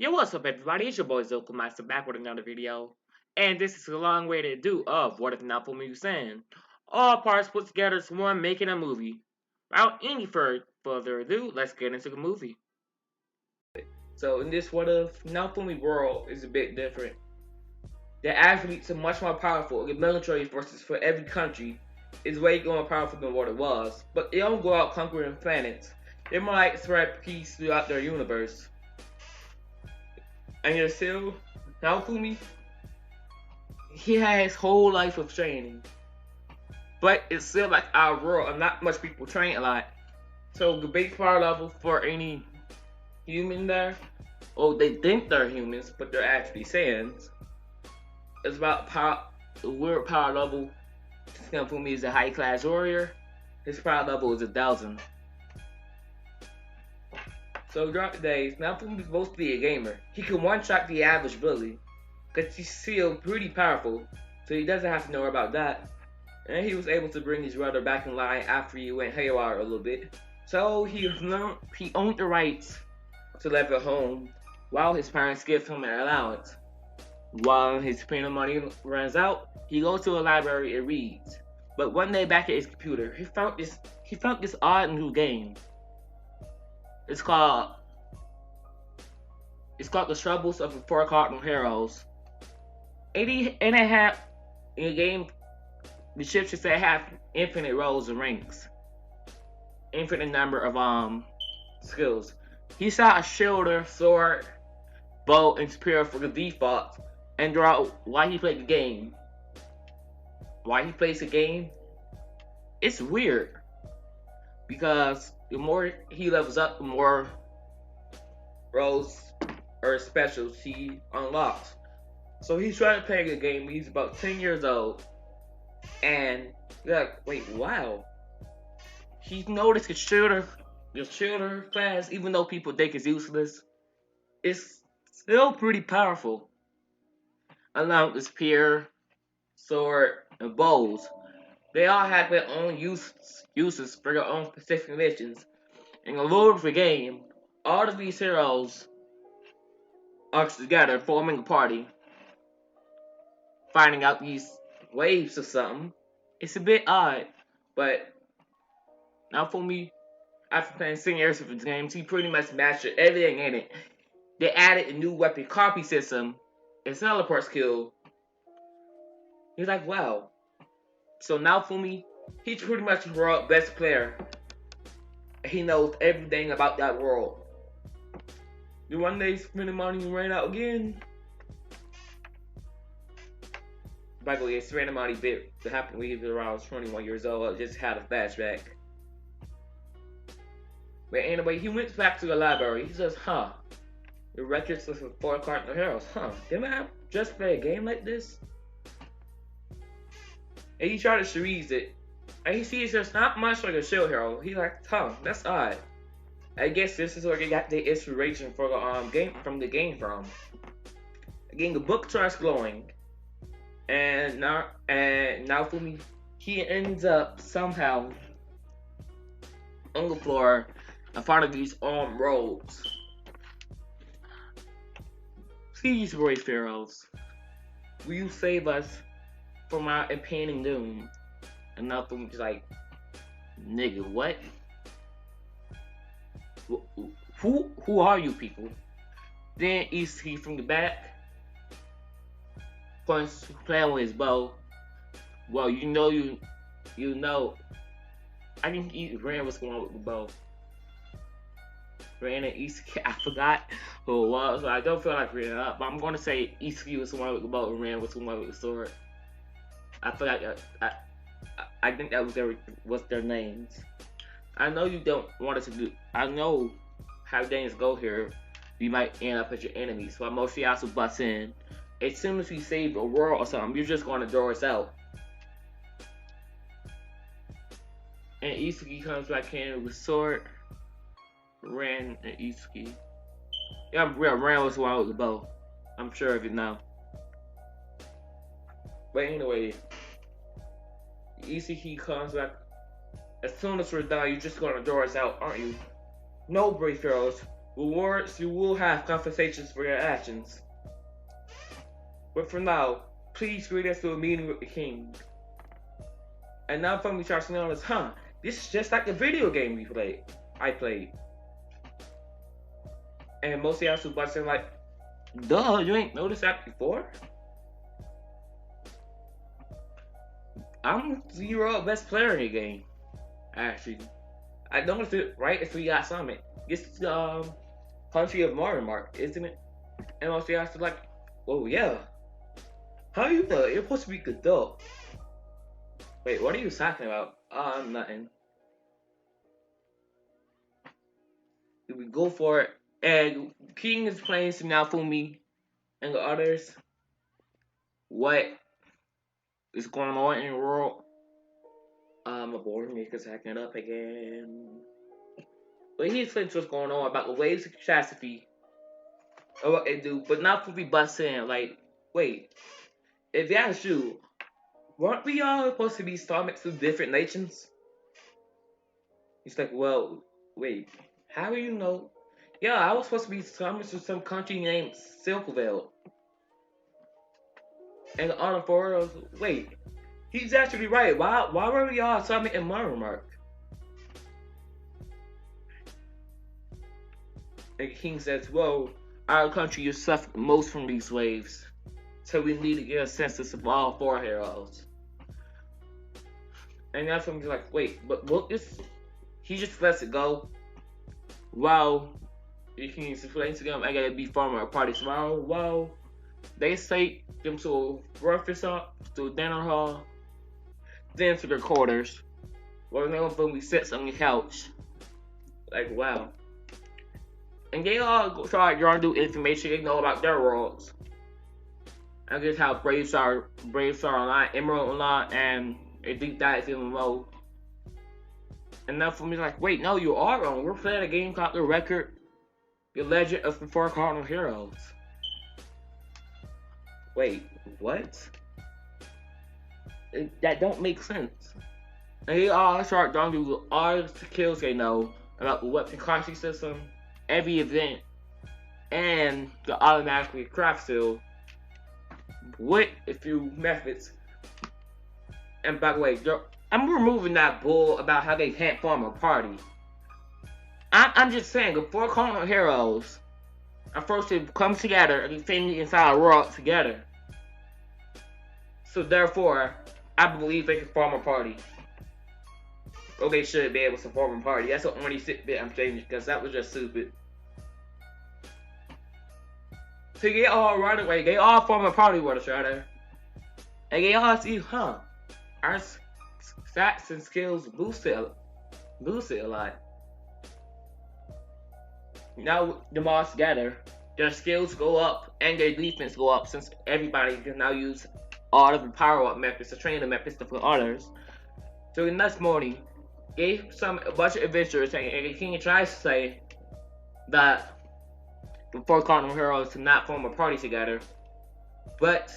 Yo, what's up, everybody? It's your boy Zokomaster back with another video. And this is a long way to do of What If Naofumi was saying. All parts put together as one making a movie. Without any further ado, let's get into the movie. So, in this What If Naofumi world is a bit different. The athletes are much more powerful. The military forces for every country is way more powerful than what it was. But they don't go out conquering planets. They're more like spread peace throughout their universe. And you're still Naofumi, he had his whole life of training. But it's still like our world, and not much people train a lot. So the base power level for any human there, or they think they're humans, but they're actually Saiyans. It's about power. The weird power level. Naofumi is a high class warrior. His power level is 1,000. So throughout the days, Naofumi is supposed to be a gamer. He can one-shot the average bully, because he's still pretty powerful, so he doesn't have to know about that. And he was able to bring his brother back in line after he went haywire a little bit. So he owned the rights to live at home while his parents give him an allowance. While his payment money runs out, he goes to a library and reads. But one day back at his computer, he found this odd new game. It's called The Troubles of the Four Cardinal Heroes. And it had in the game, the ship should say have infinite rows and ranks, infinite number of skills. He saw a shoulder, sword, bow, and spear for the default, and throughout why he played the game. Why he plays the game? It's weird because the more he levels up, the more roles or specials he unlocks. So he's trying to play the game. He's about 10 years old, and you're like, wait, wow. He noticed the shooter class, even though people think it's useless, it's still pretty powerful. Along with spear, sword, and bows, they all have their own uses for their own specific missions. In the lore of the game, all of these heroes are together, forming a party, finding out these waves or something. It's a bit odd, but Naofumi, after playing 10 years of the games, he pretty much mastered everything in it. They added a new weapon copy system and teleport skill. He's like, wow. So Naofumi, he's pretty much the world's best player. He knows everything about that world. The one day spending money and ran out again. By the way, it's random money bit that happened when he was around 21 years old. I just had a flashback. But anyway, he went back to the library. He says, huh, the records of the four cardinal heroes. Huh, didn't I just play a game like this? And he tried to read it. And he sees there's not much like a shield hero. He's like, huh, that's odd. I guess this is where they got the inspiration for the game from. Again, the book starts glowing. And Naofumi, he ends up somehow on the floor in front of these armed robes. Please, brave pharaohs, will you save us from our impending doom? And Naofumi's like, nigga, what? Who are you people? Then he from the back points playing with his bow. Well, you know. I think Ran was going on with the bow. Ran and Isaki, I forgot who it was. I don't feel like reading it up, but I'm gonna say Isaki was the one with the bow and Ran was the one with the sword. I forgot. I think that was their names. I know you don't want us to do. I know how things go here. You might end up as your enemies. So most of y'all also bust in. As soon as we save a world or something, you're just going to throw us out. And Isaki comes back in with sword. Ran and Isaki. Yeah, Ran was the one with the bow. I'm sure of it now. But anyway, Isaki comes back. As soon as we're done, you're just gonna throw us out, aren't you? No, brave pharaohs. Rewards, you will have compensations for your actions. But for now, please greet us to a meeting with the king. And now Naofumi starts to notice, this is just like the video game I played. And most of y'all who watching like, duh, you ain't noticed that before? I'm the best player in the game, actually. I noticed it right after we got Summit. It's the country of Mario, isn't it? And most of y'all like, oh yeah. How you know? You're supposed to be good though. Wait, what are you talking about? Nothing. We go for it. And King is playing some Naofumi and the others. What is going on in the world? My board is hacking up again. But he explains what's going on about the waves of catastrophe or what they do, but not for be busting like, wait, if that's true, weren't we all supposed to be stomachs of different nations? He's like, well, wait, how do you know? Yeah, I was supposed to be stomachs of some country named Silverville. And the other four, wait, he's actually right. Why were we all stomach in Mario? And the king says, well, our country has suffered most from these waves. So we need to get a census of all 4 heroes. And that's when he's like, wait, but look, he just lets it go. Wow, you can explain to them, I gotta be farmer at party tomorrow. Wow, they take them to a breakfast up, to a dinner hall, then to their quarters. Where Naofumi sits on the couch. Like, wow. And they all try to run through information they know about their worlds. I guess how Brave Star Online, Emerald Online, and a deep dive MMO. And now for me, like, wait, no, you are wrong. We're playing a game called The Record, The Legend of the 4 Cardinal Heroes. Wait, what? That don't make sense. And they all start going through all the skills they know about the weapon classing system, every event, and the automatically craft skill with a few methods. And by the way, I'm removing that bull about how they can't form a party. I'm just saying, the 4 cardinal heroes are supposed to come together and defend the entire world together. So therefore, I believe they can form a party. Or they should be able to form a party. That's the only bit I'm saying, because that was just stupid. So they all right away, they all form a party with each other. And they all see, our stats and skills boosted a lot. Now them all together, their skills go up and their defense go up, since everybody can now use all of the power-up methods, the training methods for others. So the next morning, gave a bunch of adventurers, and the king tries to say that the 4 cardinal heroes to not form a party together, but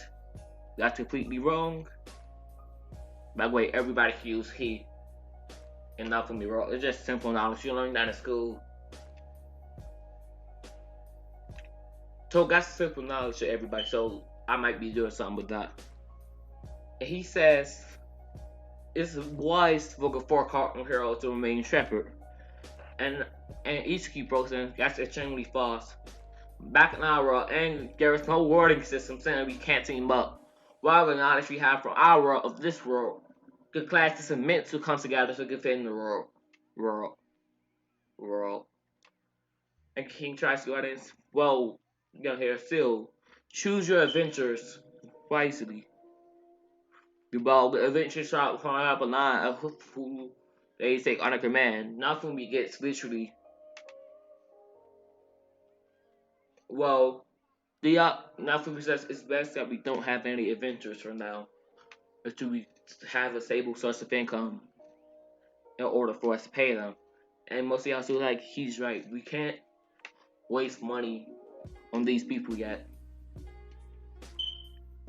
that's completely wrong. By the way, everybody can use he and not for me wrong. It's just simple knowledge. You learn that in school. So that's simple knowledge to everybody. So I might be doing something with that. And he says it's wise for the 4 cardinal heroes to remain separate. And Ichiki Brosen, that's extremely false. Back in our world, and there is no wording system saying we can't team up. While the knowledge we have from our world of this world, the classes are meant to come together to defend the world. And King tries to go at it. Well, here still, choose your adventures wisely. The adventures start calling up a line of who they take under command. Naofumi gets literally. Well, Naofumi says it's best that we don't have any adventures for now, until we have a stable source of income in order for us to pay them. And most of y'all feel like he's right. We can't waste money on these people yet.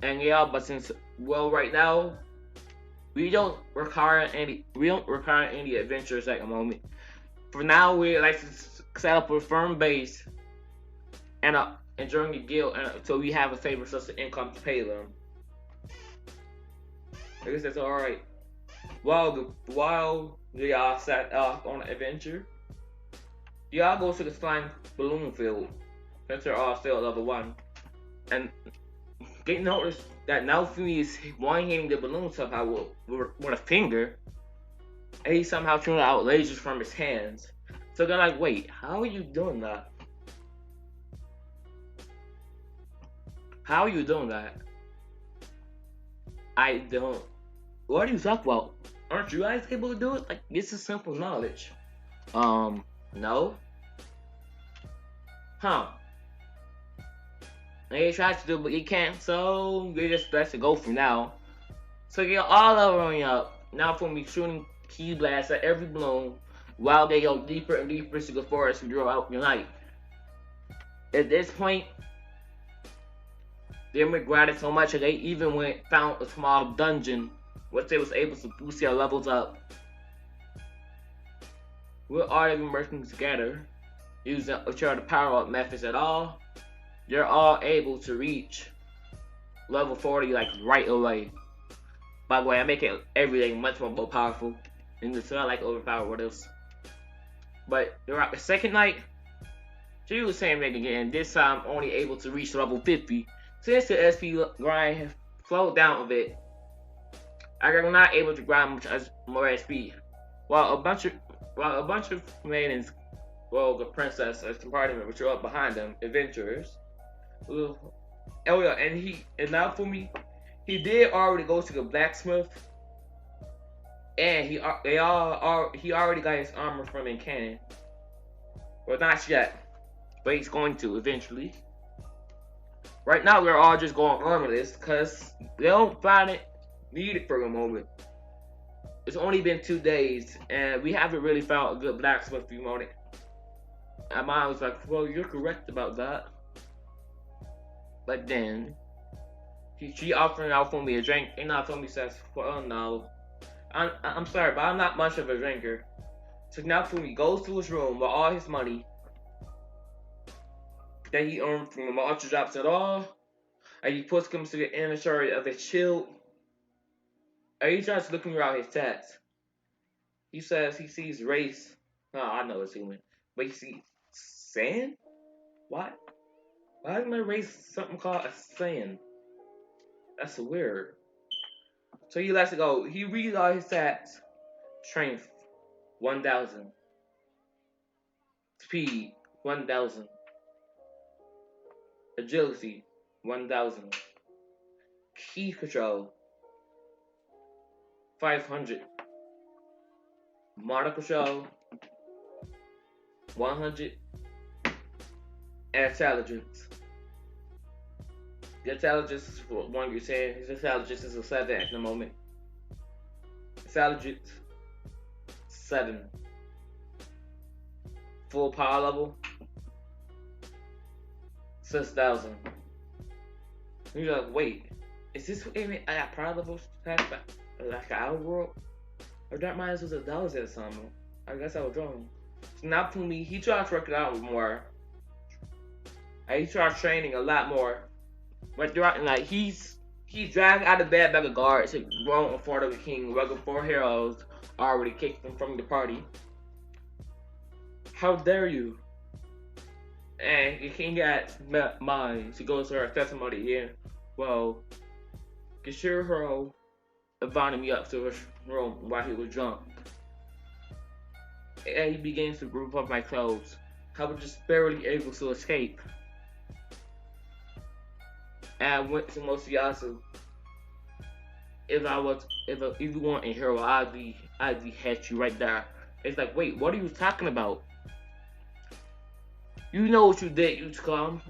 And yeah, but since right now we don't require any adventures at the moment. For now, we like to set up a firm base and join your guild until we have a stable source of income to pay them. I guess that's alright. While y'all set off on an adventure, y'all go to the slime balloon field since they're all still at level 1. And get noticed that Naofumi is one-handing the balloon somehow with a finger, and he somehow shooting out lasers from his hands. So they're like, wait, how are you doing that? How are you doing that? I don't. What do you talk about? Aren't you guys able to do it? Like, this is simple knowledge. No. Huh. They tried to do it, but you can't, so they just let it go for now. So you're all leveling up. Now from me shooting key blasts at every balloon while they go deeper and deeper into the forest and draw out your night. At this point, they regretted so much that they even found a small dungeon which they was able to boost their levels up. We're all working together, using which are the power-up methods at all. You're all able to reach level 40 like right away. By the way, I make everything much more powerful, and it's not like overpowered what else. But throughout the second night, she was the same thing again. This time only able to reach level 50. Since the SP grind has slowed down a bit, I'm not able to grind much more SP. While a bunch of maidens, well, the princess and some party members are up behind them, adventurers. Oh yeah, and now for me, he did already go to the blacksmith, and he already got his armor from in cannon. Well, not yet, but he's going to eventually. Right now, we're all just going armorless because they don't find it needed for the moment. It's only been 2 days, and we haven't really found a good blacksmith unit. And mine was like, well, you're correct about that. But then, she offering out for me a drink, and Naofumi says, well, no. I'm sorry, but I'm not much of a drinker. So Naofumi goes to his room with all his money that he earned from the monster drops at all, and he puts him to the inventory of his shield, and he starts looking around his stats. He says he sees race. No, I know it's human, but he sees Saiyan? What? Why didn't I raise something called a Saiyan? That's weird. So he lets it go. He reads all his stats. Strength, 1,000. Speed, 1,000. Agility, 1,000. Key control, 500. Motor control, 100. And intelligence. The intelligence is for one you're saying. His intelligence is a 7 at the moment. Intelligence, 7. Full power level, 6,000. You're like, wait, is this even at power level past like our world? Or that minus was $1,000 or something? I guess I was wrong. So now for me, he tries to work it out more. And he starts training a lot more. But throughout, like, he's dragged out of bed by the guards to go in front of the king, while the 4 heroes already kicked him from the party. How dare you? And the king got mine to go to her testimony again. Well, Gishiro invited me up to his room while he was drunk. And he begins to group up my clothes. I was just barely able to escape. And I went to Mosiyasu. If you want a hero, I'd be had you right there. It's like, wait, what are you talking about? You know what you did, you scum.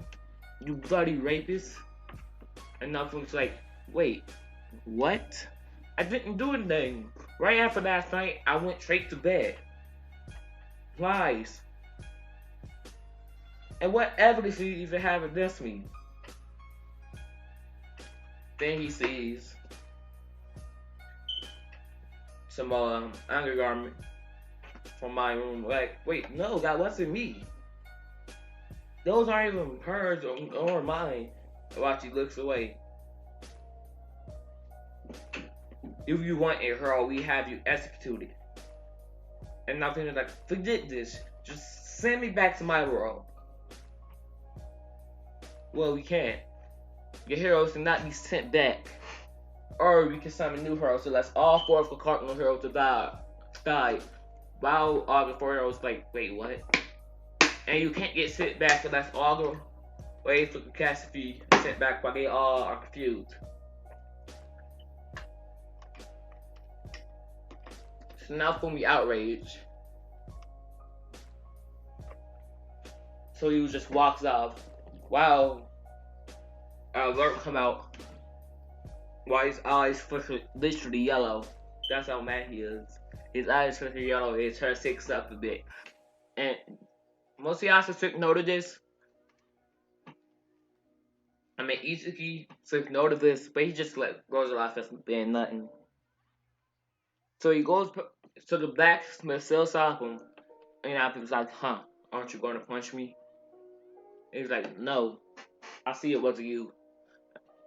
You bloody rapist. And nothing's like, wait, what? I didn't do anything. Right after last night, I went straight to bed. Lies. And what evidence do you even have against me? Then he sees some undergarment from my room. Like, wait, no, that wasn't me. Those aren't even hers or mine. While she looks away. If you want a hero, we have you executed. And Naofumi's like, forget this. Just send me back to my world. Well, we can't. Your heroes cannot be sent back. Or we can summon new heroes, so that's all four of the cardinal heroes to die. While all the four heroes like, wait, what? And you can't get sent back unless all the way for the cast to be sent back while they all are confused. So now for me outraged. So he just walks off. Wow. An alert come out. While his eyes flicker literally yellow. That's how mad he is. His eyes flicker yellow, his hair sticks up a bit. And most of y'all took note of this. I mean, Izuki took note of this, but he just goes off as being nothing. So he goes to the blacksmith, still stop him. And Naofumi's like, huh, aren't you going to punch me? And he's like, no, I see it wasn't you.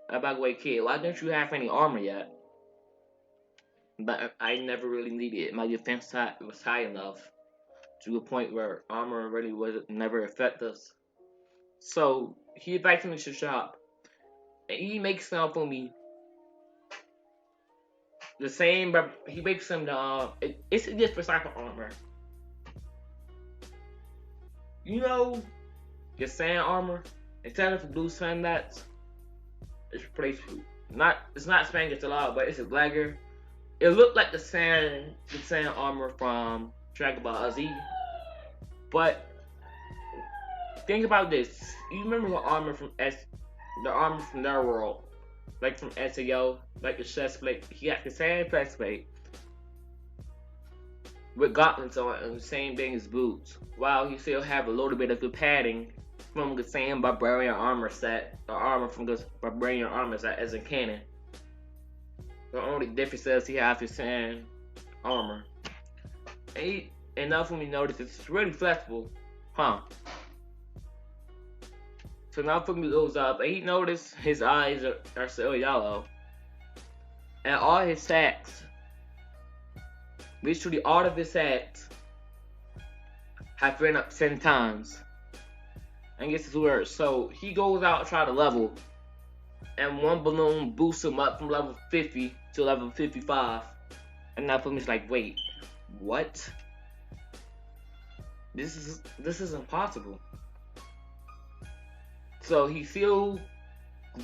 By the way, kid, why don't you have any armor yet? But I never really needed it. My defense was high enough to a point where armor really never affect us. So he invites him to the shop, and he makes Naofumi the same, but he makes him it's a different type of armor. You know, your sand armor, instead of blue sun mats, it's replaced with it's not Spanglish at all, but it's a blagger. It looked like the sand armor from Dragon Ball Z. But think about this. You remember the armor from their world, like from SAO, like the chest plate. He got the same chest plate with gauntlets on and the same thing as boots, while he still have a little bit of the padding from the same barbarian armor set, the armor from the barbarian armor set as a cannon. The only difference is he has his sand armor. And Naofumi noticed it's really flexible, huh? So Naofumi goes up and he noticed his eyes are still yellow. And all his sacks, literally all of his sacks, have been up 10 times. And gets his word. So he goes out and try to level. And one balloon boosts him up from level 50 to level 55. And Naofumi's like, wait, what? This is impossible. So he still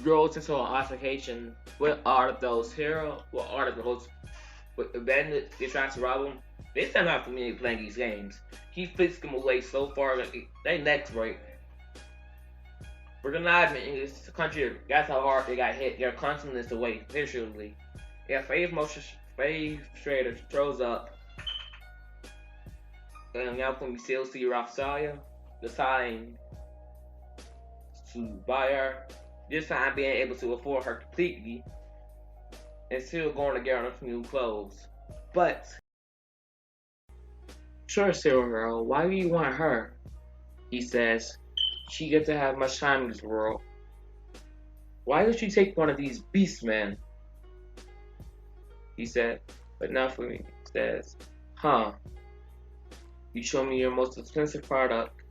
grows into an altercation with all of those heroes, with the bandits they try to rob him. They still not familiar playing these games. He flicks them away so far that they necks break. We're not in this country, that's how hard they got hit. They're continents away, visually. Yeah, Faith Trader throws up. And Naofumi still see Raphael, deciding to buy her. This time being able to afford her completely. And still going to get her some new clothes. But, sure, Silver Girl, why do you want her? He says. She gets to have much time in this world. Why don't you take one of these beast men? He said, but not for me. Says, huh? You show me your most expensive product.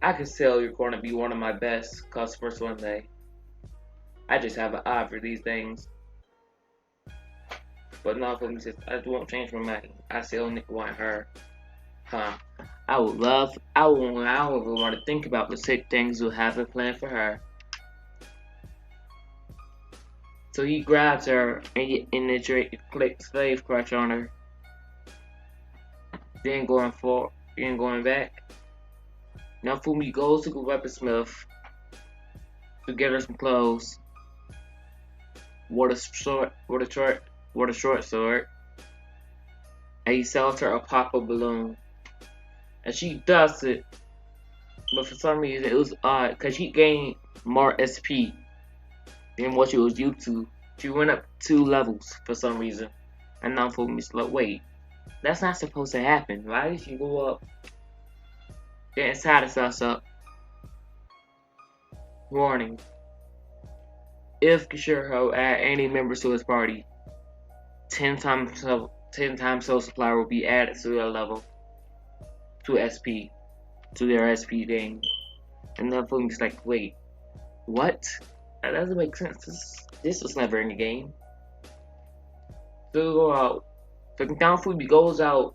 I can tell you're going to be one of my best customers one day. I just have an eye for these things. But not for me. Says, I won't change my mind. I still want her. Huh? I would want to think about the sick things you'll have a plan for her. So he grabs her and clicks slave crush on her. Then going back. Naofumi goes to the weaponsmith to get her some clothes. With a short sword. And he sells her a pop-up balloon. And she does it, but for some reason it was odd because she gained more SP than what she was used to. She went up 2 levels for some reason. And Naofumi's like, wait, that's not supposed to happen. Why did she go up getting status us up. Warning. If Kishiro add any members to his party, 10 times soul supply will be added to their level, to SP, to their SP thing. And Naofumi's like, wait, what? That doesn't make sense. This was never in the game. So Naofumi goes out,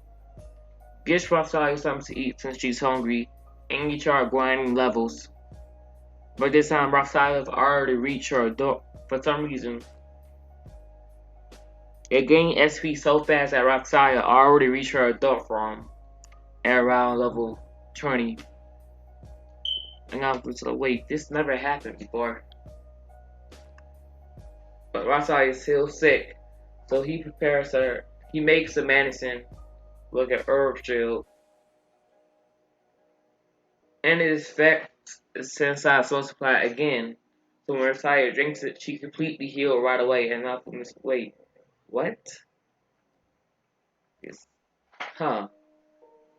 gets Raphael something to eat since she's hungry, and you start grinding levels. But this time Raphael has already reached her door. For some reason, it gained SP so fast that Raphael already reached her adult form at around level 20. And I was like, wait, this never happened before. But Raphael is still sick, so he prepares her. He makes the medicine with an herb shield. And it affects sends out soul supply again. So when Raphael drinks it, she completely healed right away. And I was like, wait, what? Yes. Huh.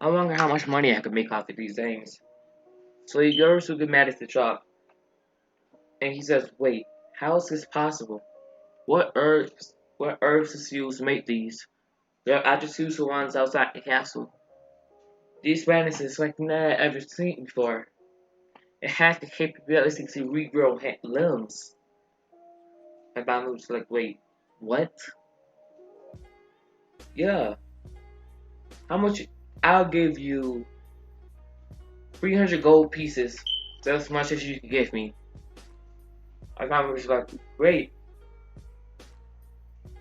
I wonder how much money I could make off of these things. So he goes to the medicine shop. And he says, wait, how is this possible? What herbs is used to make these? I just used the ones outside the castle. These medicines like never ever seen before. It has the capability to regrow limbs. And Bamboo was like, wait, what? Yeah. How much? I'll give you 300 gold pieces. That's as much as you can give me. And Bamboo was like, great.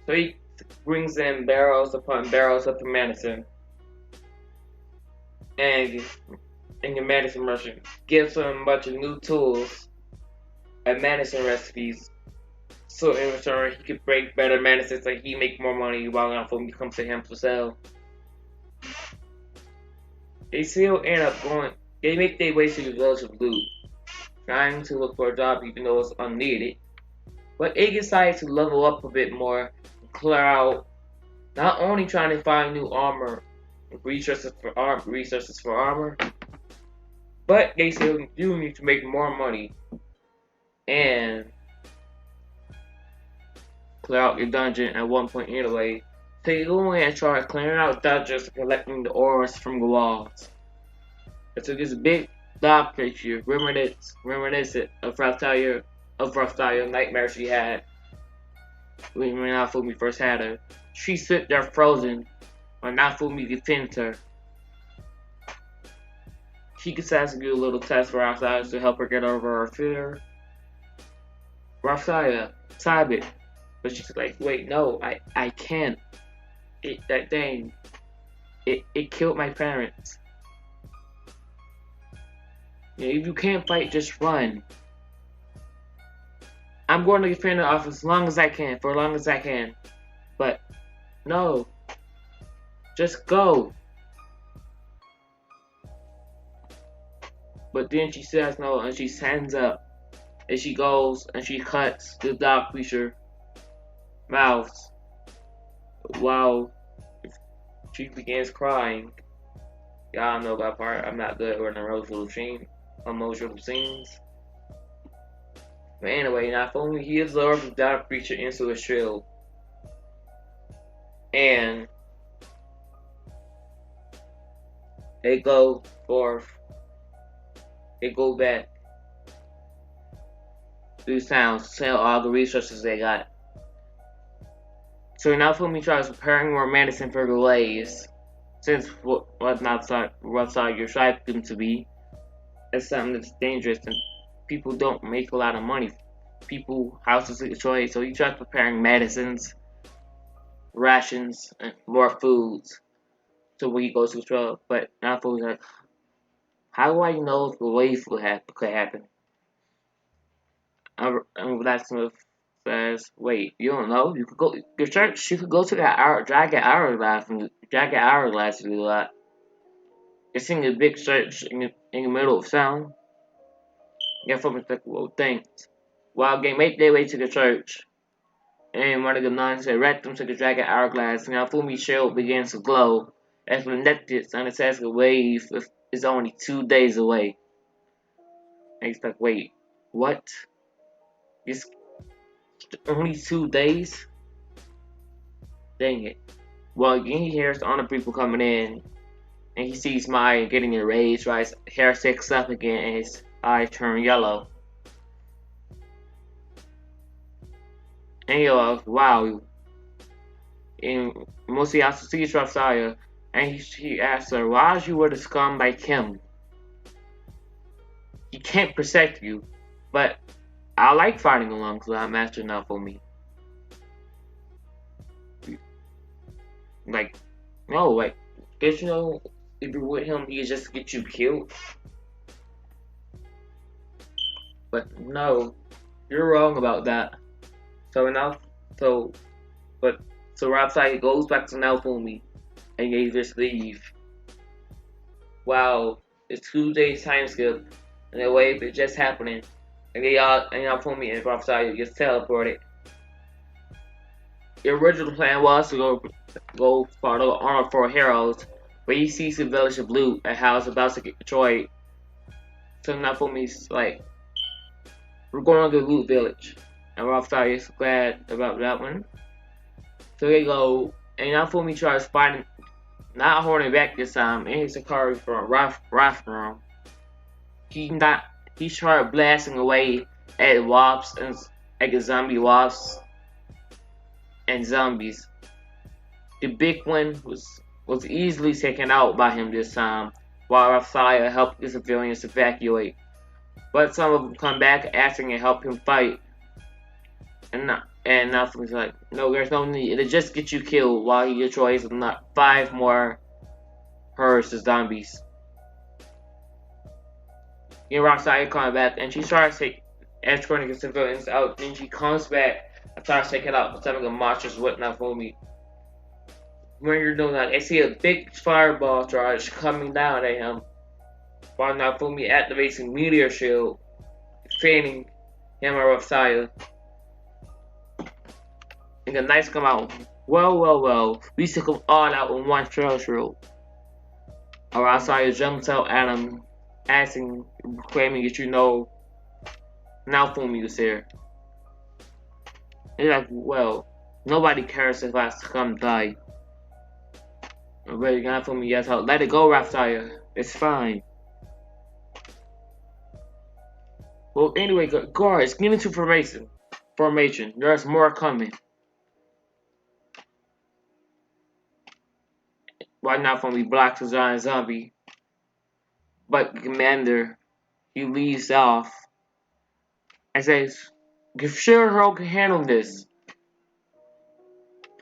So he brings in barrels upon barrels of the medicine. And the medicine merchant gives him a bunch of new tools and medicine recipes. So in return, he could break better medicines so he make more money while Naofumi comes to him to sell. They still end up going. They make their way to the village of Loot, trying to look for a job even though it's unneeded. But they decide to level up a bit more, and clear out. Not only trying to find new armor, resources for armor, but they still do need to make more money and clear out your dungeon at one point anyway. So you go in and start clearing out dungeons and collecting the auras from the walls. And so this big dog creature, reminiscent of Raphael nightmare she had when Naofumi first had her. She sit there frozen when Naofumi defends her. She decides to do a little test for Raphael to help her get over her fear. Raphael, stab it. But she's like, wait, no, I can't. That thing, it killed my parents. If you can't fight, just run. I'm going to defend the office as long as I can, for as long as I can. But, no. Just go. But then she says no, and she stands up. And she goes, and she cuts the dog creature mouth while she begins crying. Y'all know that part. I'm not good with emotional scenes. But anyway, Naofumi, he absorbs the dog creature into his shield. And they go forth. They go back through town to sell all the resources they got. So Naofumi tries preparing more medicine for Boiis, since what's outside your tribe them to be. It's something that's dangerous and people don't make a lot of money. Houses get destroyed, so he tries preparing medicines, rations, and more foods. So when he goes to the truck, but Naofumi's like, how do I know if the wave could happen? And Blacksmith says, wait, you don't know? You could go your church. You could go to that Jagged Hourglass and Jagged Hourglass to do that. It's in a big church in the middle of town. Naofumi's like, well, thanks. While they make their way to the church, and one of the nuns directs them to the Jagged Hourglass, Naofumi's shield begins to glow as connected on the task of wave is only 2 days away. And he's like, wait, what? It's only 2 days? Dang it. Well, again, he hears the honor people coming in, and he sees Mai getting enraged, right? His hair sticks up again, and his eyes turn yellow. And he goes, wow. And mostly also sees Raphael, and he asks her, why did you with a scum like him? He can't protect you, but I like fighting alongside Master Naofumi. Like, no, like, did you know if you're with him, he just get you killed? But no, you're wrong about that. So now, so, but so Raphael goes back to Naofumi, and they just leave. Wow, it's 2 days time skip, and the wave is just happening, and Naofumi and Raphael just teleported. The original plan was to go for the Honor for Heroes, but he sees the village of Blue and how it's about to get destroyed. So Naofumi's like, we're going to the Loot Village, and Raphael is glad about that one. So they go, and Naofumi tries fighting, not holding back this time, and he's a card from Rafram. He started blasting away at wasps and at the zombie wasps and zombies. The big one was easily taken out by him this time, while Raphael helped the civilians evacuate. But some of them come back asking to help him fight. And Naofumi's like, no, there's no need. It'll just get you killed while he destroys 5 more herds of zombies. And Raphael comes back and she starts escorting the civilians out. Then she comes back and starts taking out some of the monsters with Naofumi. When you're doing that, I see a big fireball charge coming down at him, while Naofumi activates a meteor shield, defending him and Raphael. And the knights come out. Well, we took them all out in one treasure. Raphael jumps out at him, asking, claiming that you know Naofumi was here. He's like, well, nobody cares if I come die. But Naofumi yells out, let it go, Raphael. It's fine. Well, anyway, guards, get into formation. There's more coming. Why not when we block the giant zombie? But the commander, he leaves off and says, sure Hero can handle this.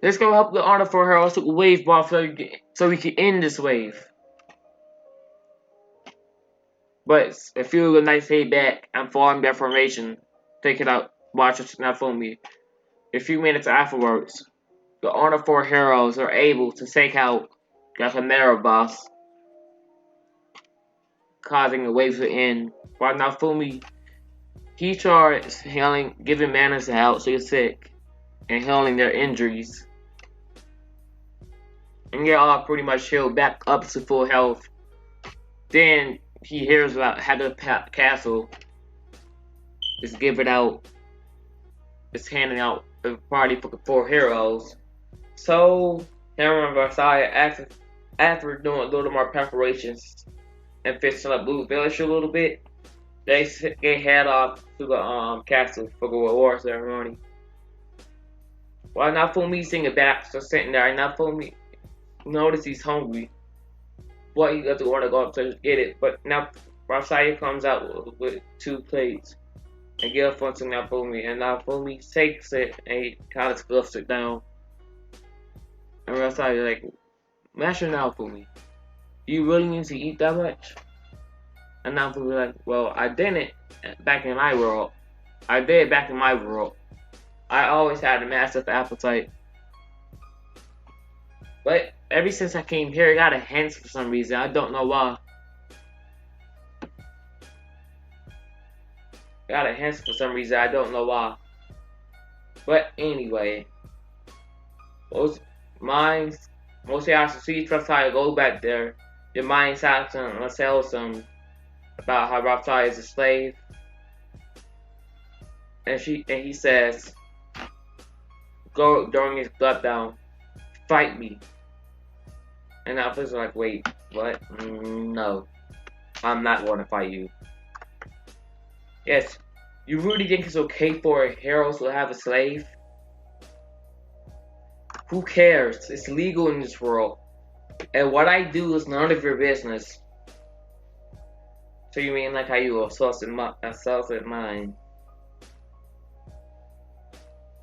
Let's go help the Honor for Heroes to wave off so we can end this wave. But a few of the knights stay back and fall in their formation, taking out Watchers Naofumi. A few minutes afterwards, the Honor for Heroes are able to take out the Chimera boss, causing the wave to end. While Naofumi, he charges healing, giving mana to help so you're sick, and healing their injuries. And they're all pretty much healed back up to full health. Then he hears about how the castle is giving out, is handing out a party for the 4 heroes. So him and Versailles, after doing a little more preparations and fixing up Blue Village a little bit, they head off to the castle for the reward ceremony. While Naofumi's singing back, so sitting there, Naofumi notices he's hungry. But he doesn't want to go up to get it. But now Raphael comes out with 2 plates and gives one to Naofumi, and Naofumi takes it and he kind of scuffs it down. And Raphael is like, Master Naofumi, do you really need to eat that much? And Naofumi is like, well, I didn't back in my world. I did back in my world. I always had a massive appetite. But ever since I came here, I got a hint for some reason. I don't know why. Got a hint for some reason. I don't know why. But anyway, mostly I see Raphael go back there. your mind starts to tell some about how Raphael is a slave, and he says, go during his gut down, fight me. And the officer's like, wait, what? No, I'm not going to fight you. Yes, you really think it's okay for heroes to have a slave? Who cares? It's legal in this world. And what I do is none of your business. So you mean like how you assaulted mine?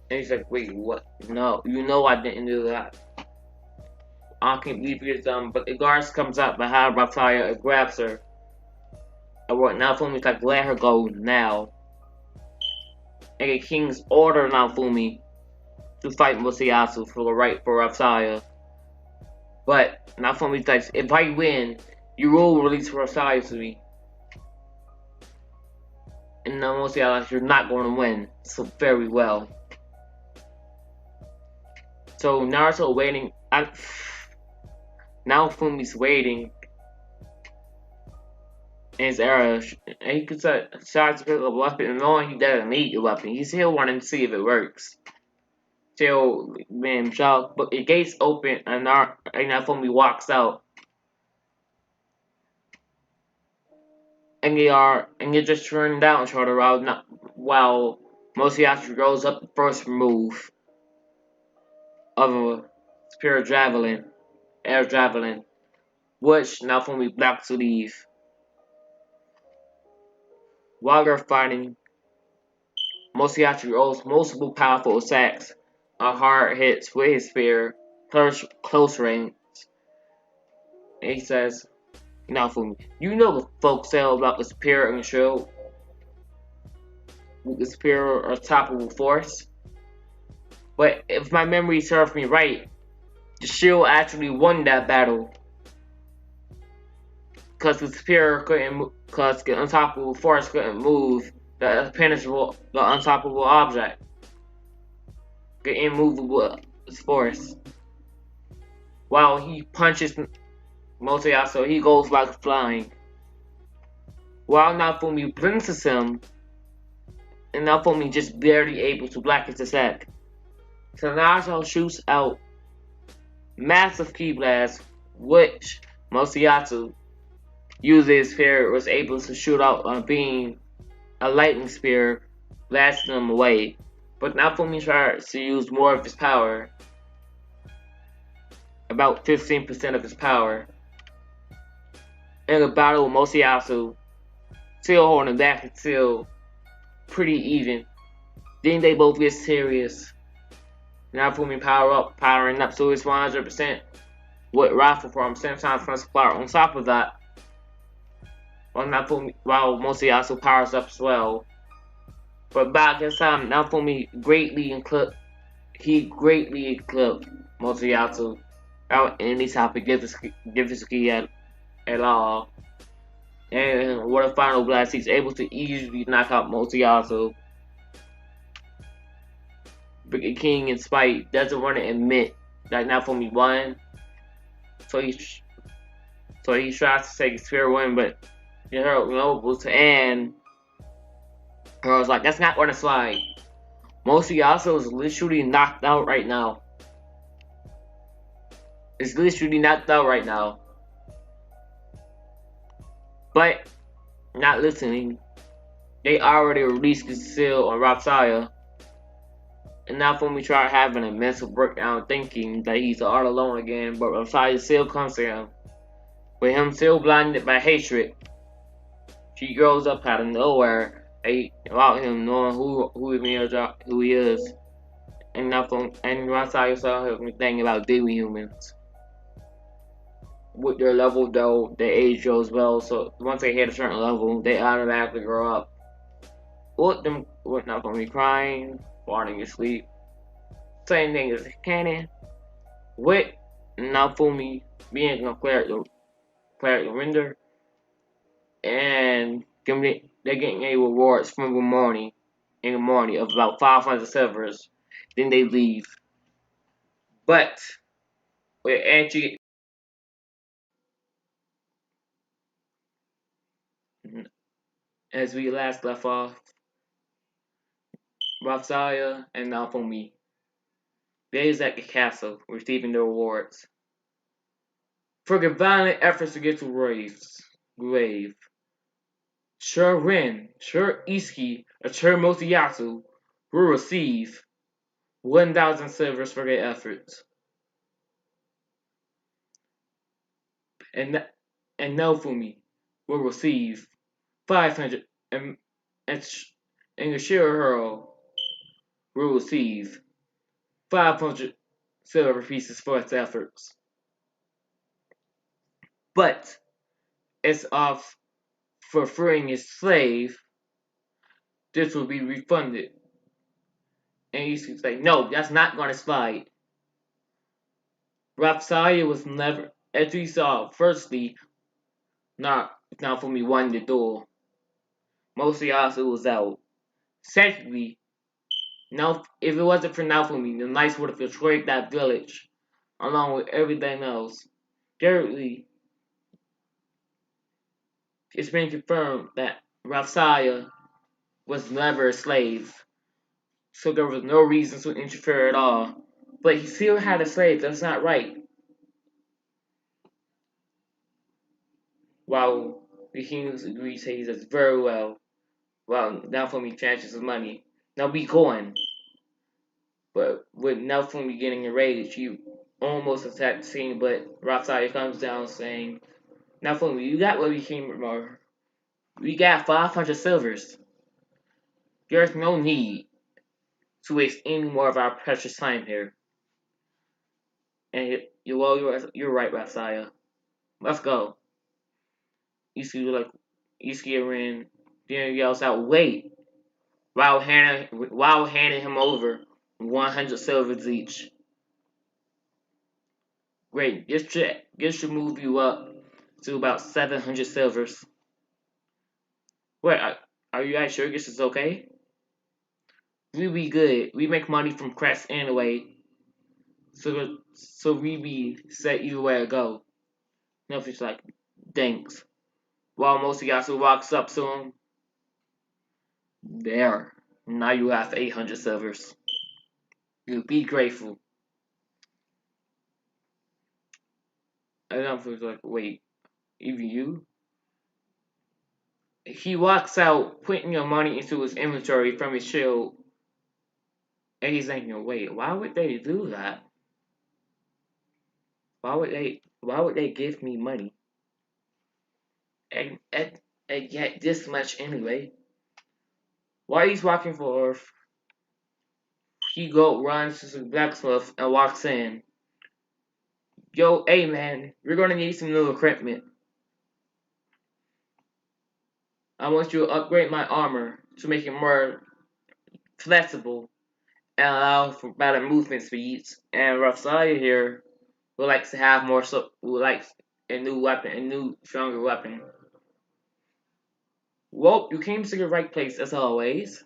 And he's like, wait, what? No, you know I didn't do that. I can't believe you're dumb. But the guards comes up behind Raphael and grabs her. And what Naofumi's like, let her go now. And the king's order Naofumi to fight Musayasu for the right for Raphael. But Naofumi's like, if I win, you will release Raphael to me. And Musayasu like, you're not going to win. So very well. So Naruto waiting. Naofumi's waiting in his era, and he could decide to pick up a weapon, and knowing he doesn't need the weapon, he's still wanting to see if it works. Still being shocked, but the gates open, and Naofumi walks out, and they're just running down each other while Musashi goes up the first move of a spear javelin, air javelin, which Naofumi blocks to leave. While they're fighting, Musashi rolls multiple powerful attacks on hard hits with his spear, close range. And he says, Naofumi, you know the folk tale about the spear and the shield? With the spear unstoppable force? But if my memory serves me right, the shield actually won that battle. Because the spear couldn't, because the unstoppable force couldn't move the unstoppable object. The immovable force. While he punches Motoyasu, he goes like flying. While Naofumi blinks him, and Naofumi just barely able to block his attack. So Naruto shoots out massive ki blasts, which Motoyasu uses spear was able to shoot out a beam, a lightning spear, blasting him away. But Naofumi tries to use more of his power, about 15% of his power. In the battle with Motoyasu, still holding back until pretty even. Then they both get serious. Naofumi powering up to his 100% with rifle from 10 times plus power. On top of that, while Motoyasu powers up as well. But back this time, Naofumi greatly eclipsed Motoyasu without any type of difficulty at all. And with a final blast, he's able to easily knock out Motoyasu. But the king, in spite, doesn't want to admit that Naofumi won. So he tries to take his fair win, but the hero nobles and hero's like, that's not gonna slide. Motoyasu is literally knocked out right now. It's literally knocked out right now. But not listening. They already released the seal on Raphael. And now when we try having a mental breakdown thinking that he's all alone again, but Raphael still comes to him. With him still blinded by hatred, she grows up out of nowhere about him knowing who he is. And Raphael saw him thinking about baby humans. With their level though, their age goes well, so once they hit a certain level, they automatically grow up. With Naofumi crying, falling asleep. Same thing as canon. With Naofumi being a cleric render, and they're getting a rewards from the morning of about 500 silvers. Then they leave. But with As we last left off, Raphael and Naofumi. They is at the castle, receiving their rewards for their violent efforts to get to Roy's grave. Sure Ren, Sure Iski, and Sure Motoyasu will receive 1,000 silvers for their efforts. And and Naofumi will receive 500 and the Shirahiro will receive 500 silver pieces for its efforts. But as of for freeing his slave, this will be refunded. And you should say, no, that's not going to slide. Raphael was never, as we saw, firstly, not for me won the duel. Mostly also was out. Secondly, now if it wasn't for Naofumi, the knights would have destroyed that village, along with everything else. Thirdly, it's been confirmed that Raphael was never a slave, so there was no reason to interfere at all. But he still had a slave, that's not right. While the kings agree, say he says very well. Well, Naofumi transfers his money. Now be going. But with Naofumi getting enraged, he almost attacked the scene, but Raphael comes down saying, Naofumi, you got what we came for. We got 500 silvers. There's no need to waste any more of our precious time here. And you're right, Raphael. Let's go. Iski ran, then yells out, wait, while handing him over 100 silvers each. Great, this should move you up to about 700 silvers. Wait, are you guys sure this is okay? We be good. We make money from crafts anyway, so we be set either way to go. Nothing's like, thanks. While Motoyasu walks up to him, there. Now you have 800 silvers. You be grateful. And I'm like, wait, even you? He walks out, putting your money into his inventory from his shield. And he's thinking, wait, why would they do that? Why would they give me money? And get this much anyway. While he's walking forth, he runs to the blacksmith and walks in. Yo, hey man, we're gonna need some new equipment. I want you to upgrade my armor to make it more flexible and allow for better movement speeds. And Raphael here would like to have would like a new weapon, a new stronger weapon. Well, you came to the right place as always.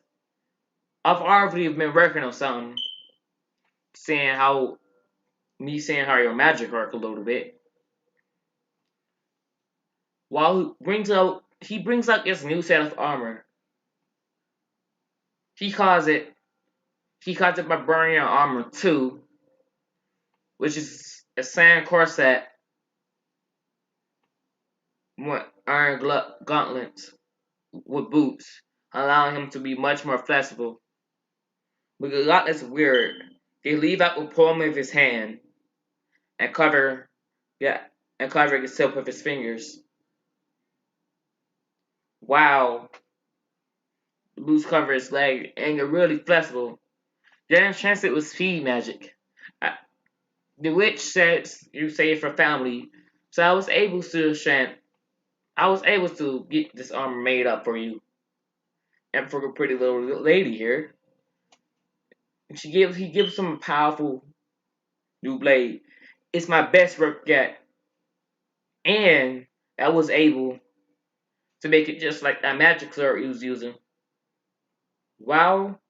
I've already been working on something, seeing how your magic work a little bit. While he brings out this new set of armor. He calls it Barbarian Armor 2, which is a sand corset with iron gauntlets with boots, allowing him to be much more flexible. But the gauntlets weird. They leave out the palm of his hand and cover the tip of his fingers. Wow. The boots cover his leg and they're really flexible. They're enchanted with speed magic. The witch says you say it for family, so I was able to get this armor made up for you. And for a pretty little lady here. He gives him a powerful new blade. It's my best work yet. And I was able to make it just like that magic sword he was using. Wow.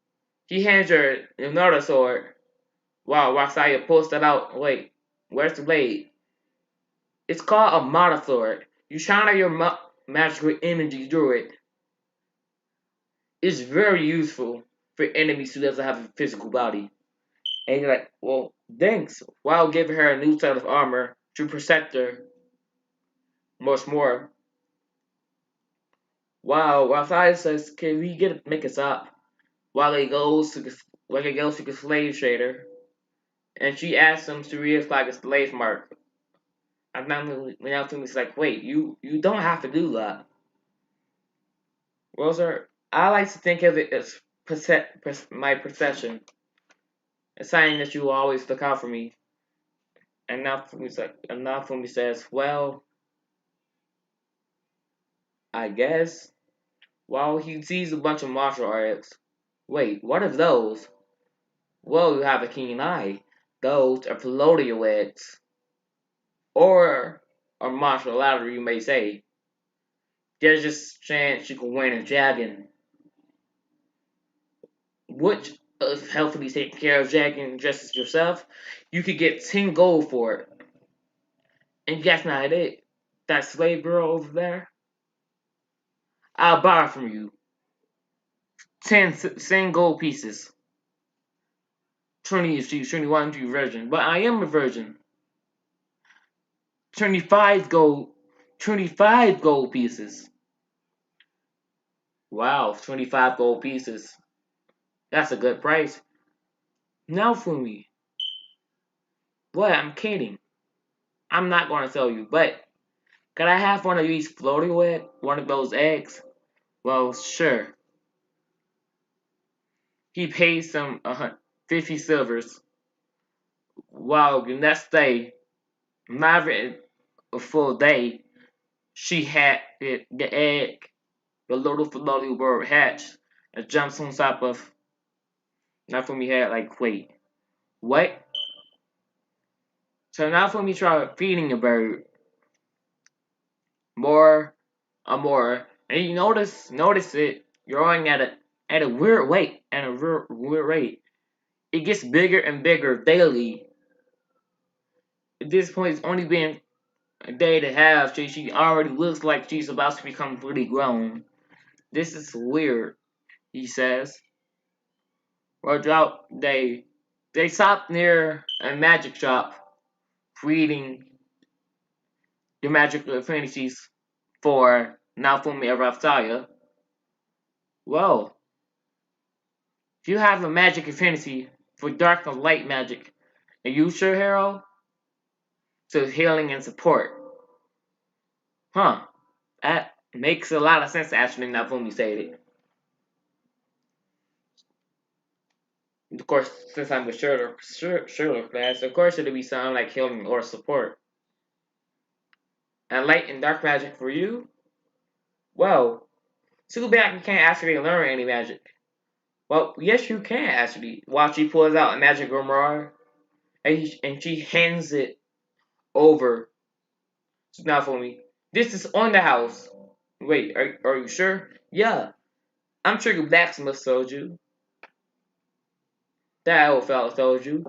He hands her another sword. Wow, Raphael pulls that out. Wait, where's the blade? It's called a Mata sword. You channel your magical energy through it. It's very useful for enemies who doesn't have a physical body. And you're like, well, thanks. While giving her a new set of armor to protect her much more. Wow, Raphael says, can we make a stop? While he goes to the slave trader, and she asks him to reapply the slave mark. And now Fumi's like, wait, you don't have to do that. Well, sir, I like to think of it as my procession. A sign that you will always look out for me. And now Fumi says, well, I guess. While he sees a bunch of martial arts. Wait, what are those? Well, you have a keen eye. Those are pelotioids. Or a martial ladder, you may say. There's just a chance you can win a dragon. Which is healthily taking care of dragon just as yourself. You could get 10 gold for it. And that's not it. That slave girl over there, I'll buy it from you. 10 gold pieces. 20 if she's 21 to virgin. But I am a virgin. 25 gold. 25 gold pieces. Wow, 25 gold pieces. That's a good price. Now for me. What? I'm kidding. I'm not going to tell you, but could I have one of these floating egg? One of those eggs? Well, sure. He pays some 50 silvers. While the next day, not even a full day, she had the egg, the little floating bird hatched and jumps on top of. Not for me had like, wait, what? So now for me try feeding the bird more and more, and you notice it growing at a weird weight and a weird rate. It gets bigger and bigger daily. At this point, it's only been a day and a half. She already looks like she's about to become pretty grown. This is weird, he says. Well, throughout they stop near a magic shop, reading the magical affinities for Naofumi and Raphael. Well, if you have a magic affinity for dark and light magic, are you sure, Hero? So healing and support. Huh. That makes a lot of sense actually now when you say it. Of course, since I'm a Sherlock class, of course it'll be something like healing or support. And light and dark magic for you? Well, too bad you can't actually learn any magic. Well, yes you can actually. While she pulls out a magic grimoire, and she hands it over to Naofumi. This is on the house. Wait, are you sure? Yeah, I'm sure your blacksmith told you. That old fella told you.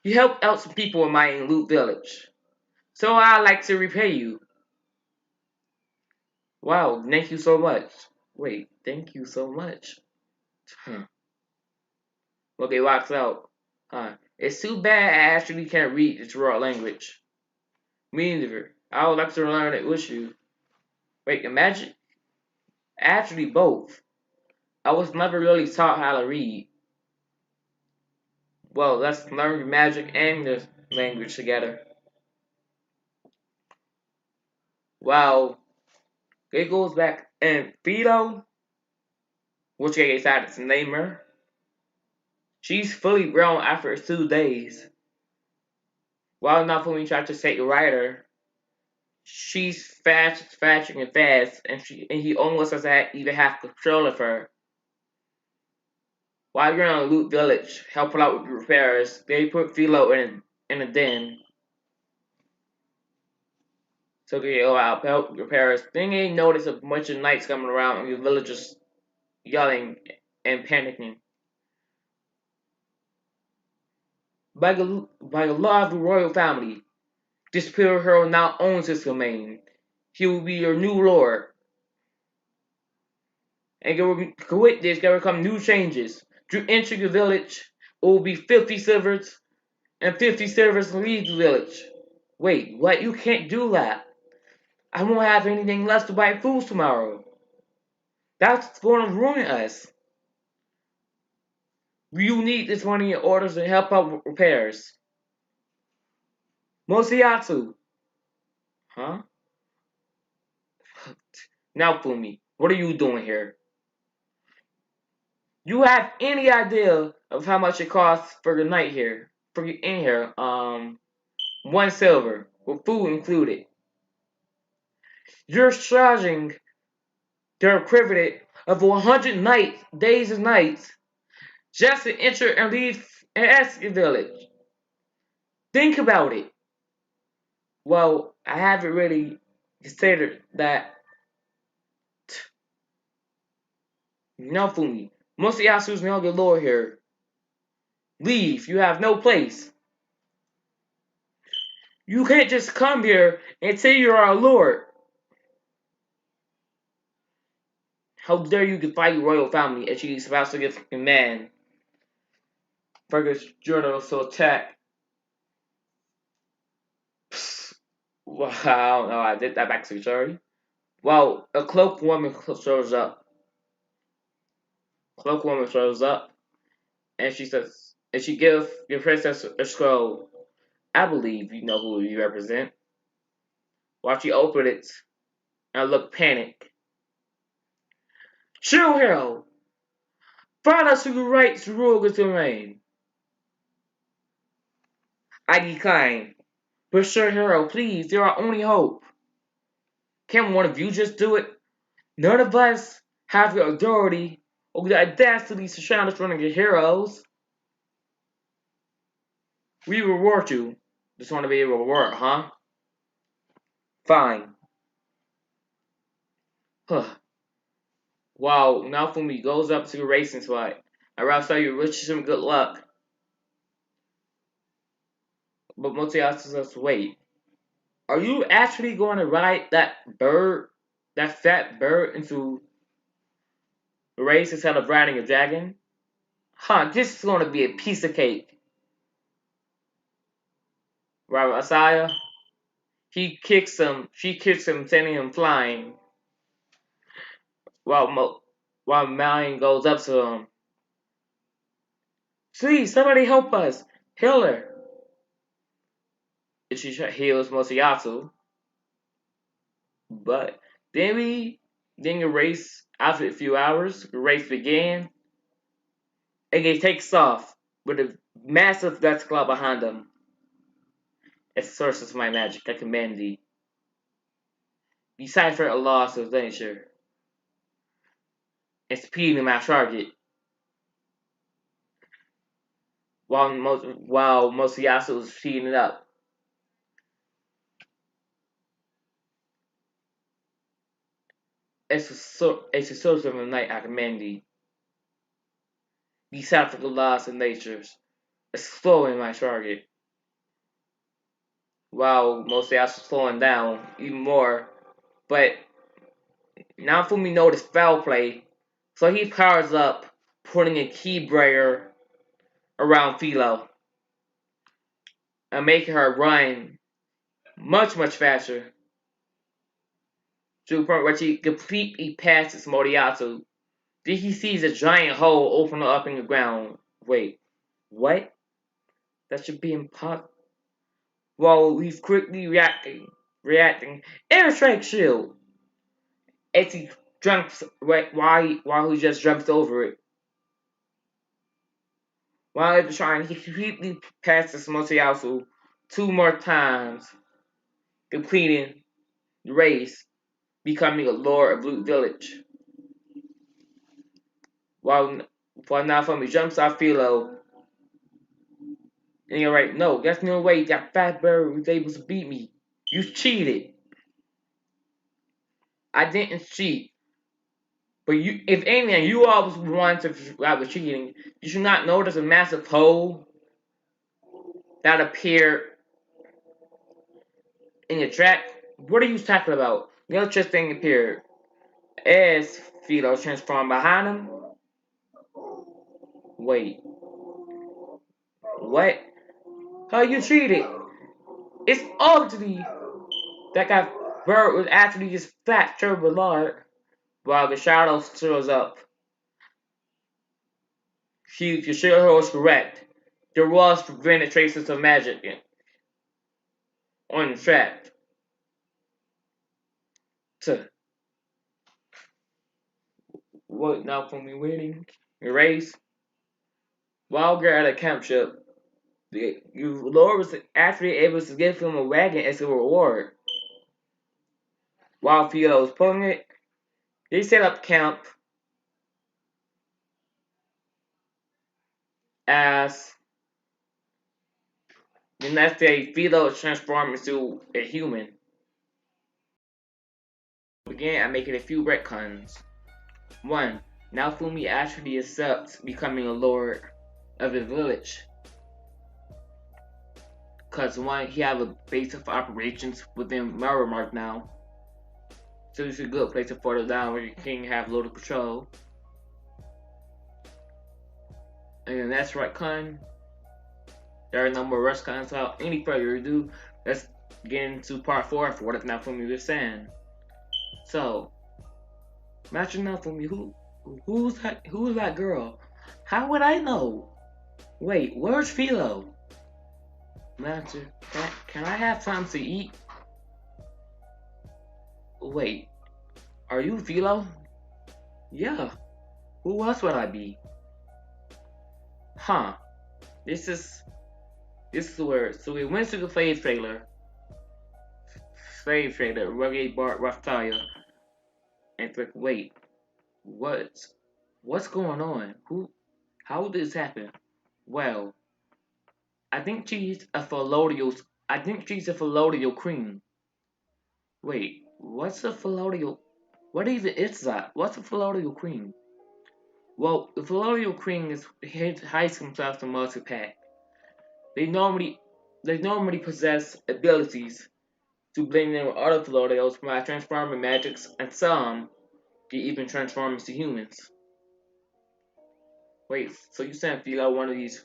You helped out some people in my Loot village. So I'd like to repay you. Wow, thank you so much. Wait, thank you so much. Huh. Okay, walks out. It's too bad I actually can't read its raw language. Me neither. I would like to learn it with you. Wait, imagine. Actually, both. I was never really taught how to read. Well, let's learn the magic and the language together. Wow. It goes back and Fido, which they decided to name her. She's fully grown after 2 days. While Naofumi tried to say Rider, she's faster and fast, and he almost doesn't even have control of her. While you're in a loot village, helping out with repairs, they put Philo in a den. So they go out help repairs. Then they notice a bunch of knights coming around and the villagers yelling and panicking. By the law of the royal family, this pure hero now owns this domain. He will be your new lord. And with this, there will come new changes. To enter the village, it will be 50 silvers, and 50 silvers to leave the village. Wait, what? You can't do that. I won't have anything left to buy food tomorrow. That's going to ruin us. You need this money in order to help out with repairs. Moshiatsu. Huh? Naofumi, what are you doing here? You have any idea of how much it costs for the night here? For you in here? 1 silver with food included. You're charging the equivalent of 100 days and nights just to enter and leave an Esky village. Think about it. Well, I haven't really considered that. Naofumi, Moshiatsu's no longer lord here. Leave. You have no place. You can't just come here and say you're our lord. How dare you defy your royal family as she's about to give command. Fergus journal to attack. Wow, no, I did that back to sorry. Well, a cloaked woman shows up. Cloaked woman shows up and she says, and she gives the princess a scroll. I believe you know who you represent. While she opened it, and looked panicked. True hero! Find us who the right to rule this domain. I decline. But sure hero, please, you're our only hope. Can't one of you just do it? None of us have the authority or the audacity to surround us running your heroes. We reward you. Just want to be a reward, huh? Fine. Huh. Wow, Naofumi goes up to the racing spot. I rather tell you wish him good luck. But Motoyasu says, wait. Are you actually going to ride that fat bird, into the race instead of riding a dragon? Huh, this is going to be a piece of cake. Right, Asaya? She kicks him, sending him flying. While Malian goes up to him. Please, somebody help us. Heal her. And she heals Motoyasu. But then the race, after a few hours, the race began. And he takes off with a massive death cloud behind him. It sources my magic, I command thee. Decipher a loss of nature. And speeding my target. While Motoyasu was speeding it up. It's a source of the night, I command thee. Decipher the laws of nature. Exploring my target. While Motoyasu was slowing down even more. But Naofumi noticed foul play, so he powers up, putting a key barrier around Philo and making her run much faster to the point where she completely passes Moriyasu. Then he sees a giant hole open up in the ground. Wait, what? That should be impossible. While he's quickly reacting, airstrike shield as he jumps while he just jumps over it. While he was trying, he completely passes Moriyasu 2 more times, completing the race, becoming a lord of Loot Village. While Naofumi jumps off Philo, and you're right, no, that's no way that fat bird was able to beat me. You cheated. I didn't cheat. But if anything, you always want to I was cheating. You should not notice a massive hole that appeared in the track. What are you talking about? No such thing appeared. As Philo transformed behind him. Wait, what? How you treated? It's ugly. That guy Bird was actually just fat turbo lard. While the shadow shows up, the shadow was correct. There was prevented traces of magic on the trap. To what now for me waiting? Erase. While we're at a camp ship, the Lord was actually able to give him a wagon as a reward. While Philo was pulling it, they set up camp as the next day Philo transformed into a human. Began at making a few retcons. 1. Naofumi actually accepts becoming a lord of the village. Cause 1, he have a base of operations within Mark now. So it's a good place to further down where you can have local control. And then that's retcon. There are no more retcons, so without any further ado, let's get into part 4 for what if Naofumi was saying. So, Master Naofumi, who's that girl? How would I know? Wait, where's Philo? Master, can I have something to eat? Wait, are you Philo? Yeah. Who else would I be? Huh. This is weird. So we went to the slave trader, Reggae Bart Raftaya, and it's like, wait, what's going on? How did this happen? Well, I think she's a philodial queen. Wait, what's a philodial? What even is that? What's a philodial queen? Well, the philodial queen hides themselves in multi-pack. They normally possess abilities to blend in with other philodials by transforming magics, and some can even transform into humans. Wait, so you sent Philo one of these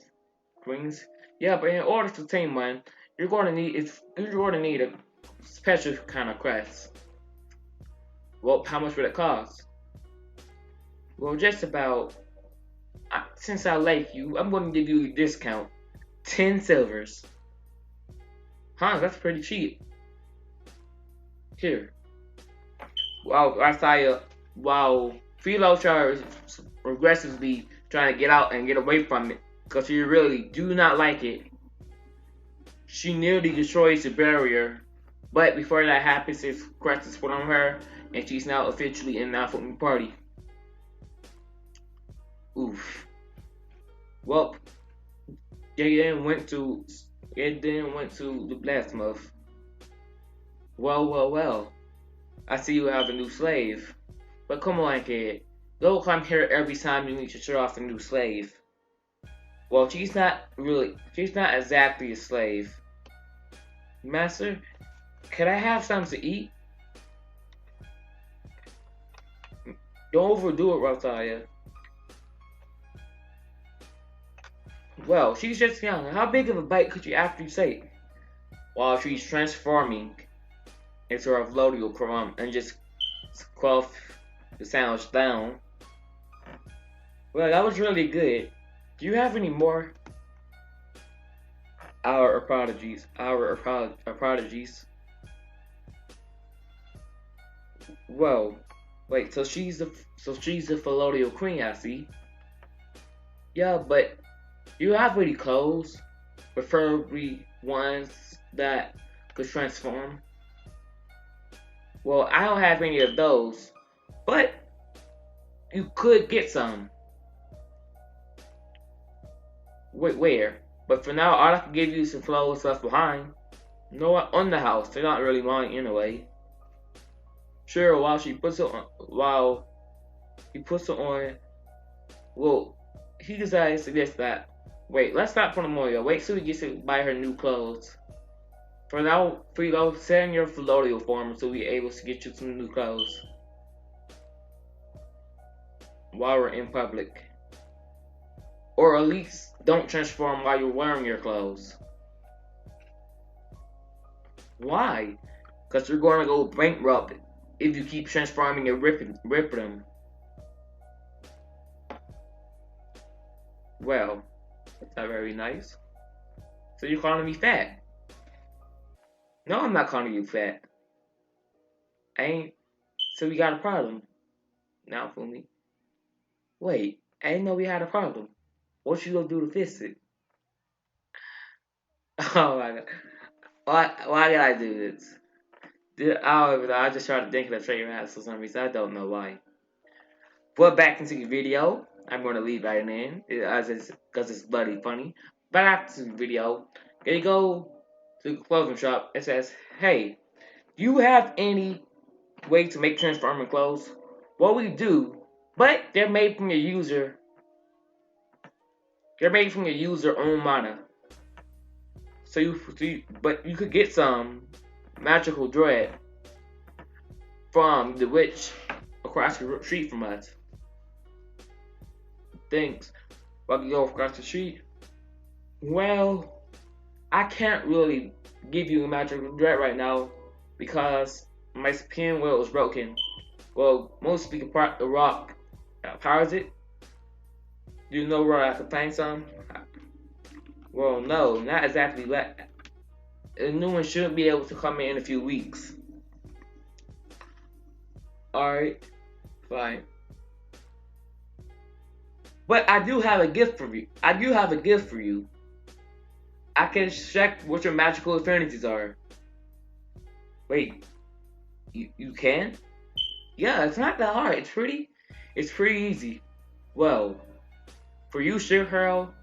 queens? Yeah, but in order to tame one, you're going to need a special kind of quest. Well, how much would it cost? Well, just about. Since I like you, I'm going to give you a discount. 10 silvers. Huh, that's pretty cheap. Here. While Philo tries aggressively trying to get out and get away from it, because she really do not like it. She nearly destroys the barrier, but before that happens, his crest is put on her, and she's now officially in the Naofumi party. Oof. Well, it then went to the blacksmith. Well. I see you have a new slave. But come on, kid. Don't come here every time you need to show off a new slave. Well, she's not exactly a slave. Master, can I have something to eat? Don't overdo it, Raftaya. Well, she's just young. How big of a bite could you actually take? While she's transforming into a Vlodial crumb and just quaff the sandwich down. Well, that was really good. Do you have any more? Our prodigies. Well, wait. So she's the Vlodial queen, I see. Yeah, but do you have any clothes? Preferably ones that could transform. Well, I don't have any of those, but you could get some. Wait, where? But for now, all I can give you is some clothes left behind. No, on the house. They're not really mine anyway. Sure, while he puts it on, well, he decides to guess that. Wait, let's stop for the Moyo. Wait till he gets to buy her new clothes. For now, Philo, send your Vlodial form so we're able to get you some new clothes. while we're in public. Or at least don't transform while you're wearing your clothes. Why? Because you're going to go bankrupt if you keep transforming and ripping them. Well, that's not very nice. So you're calling me fat? No, I'm not calling you fat. I ain't. So we got a problem. Naofumi. Wait, I didn't know we had a problem. What you gonna do to fix it? Oh my god. Why did I do this? I don't even know. I just tried to think of a straight ass for some reason. I don't know why. But back into the video. I'm gonna leave right in because it's bloody funny. But after the video, they go to the clothing shop. It says, "Hey, do you have any way to make transforming clothes?" Well, we do, but they're made from your user. They're made from your user own mana. But you could get some magical dread from the witch across the street from us. Thanks. But I can go across the street. Well, I can't really give you a magical dread right now because my pinwheel is broken. Well, mostly the rock powers it. Do you know where I can find some? Well, no, not exactly that. A new one should be able to come in a few weeks. Alright, fine. But I do have a gift for you. I can check what your magical affinities are. Wait, you can? Yeah, it's not that hard. It's pretty easy. Well, for you, Shihiro,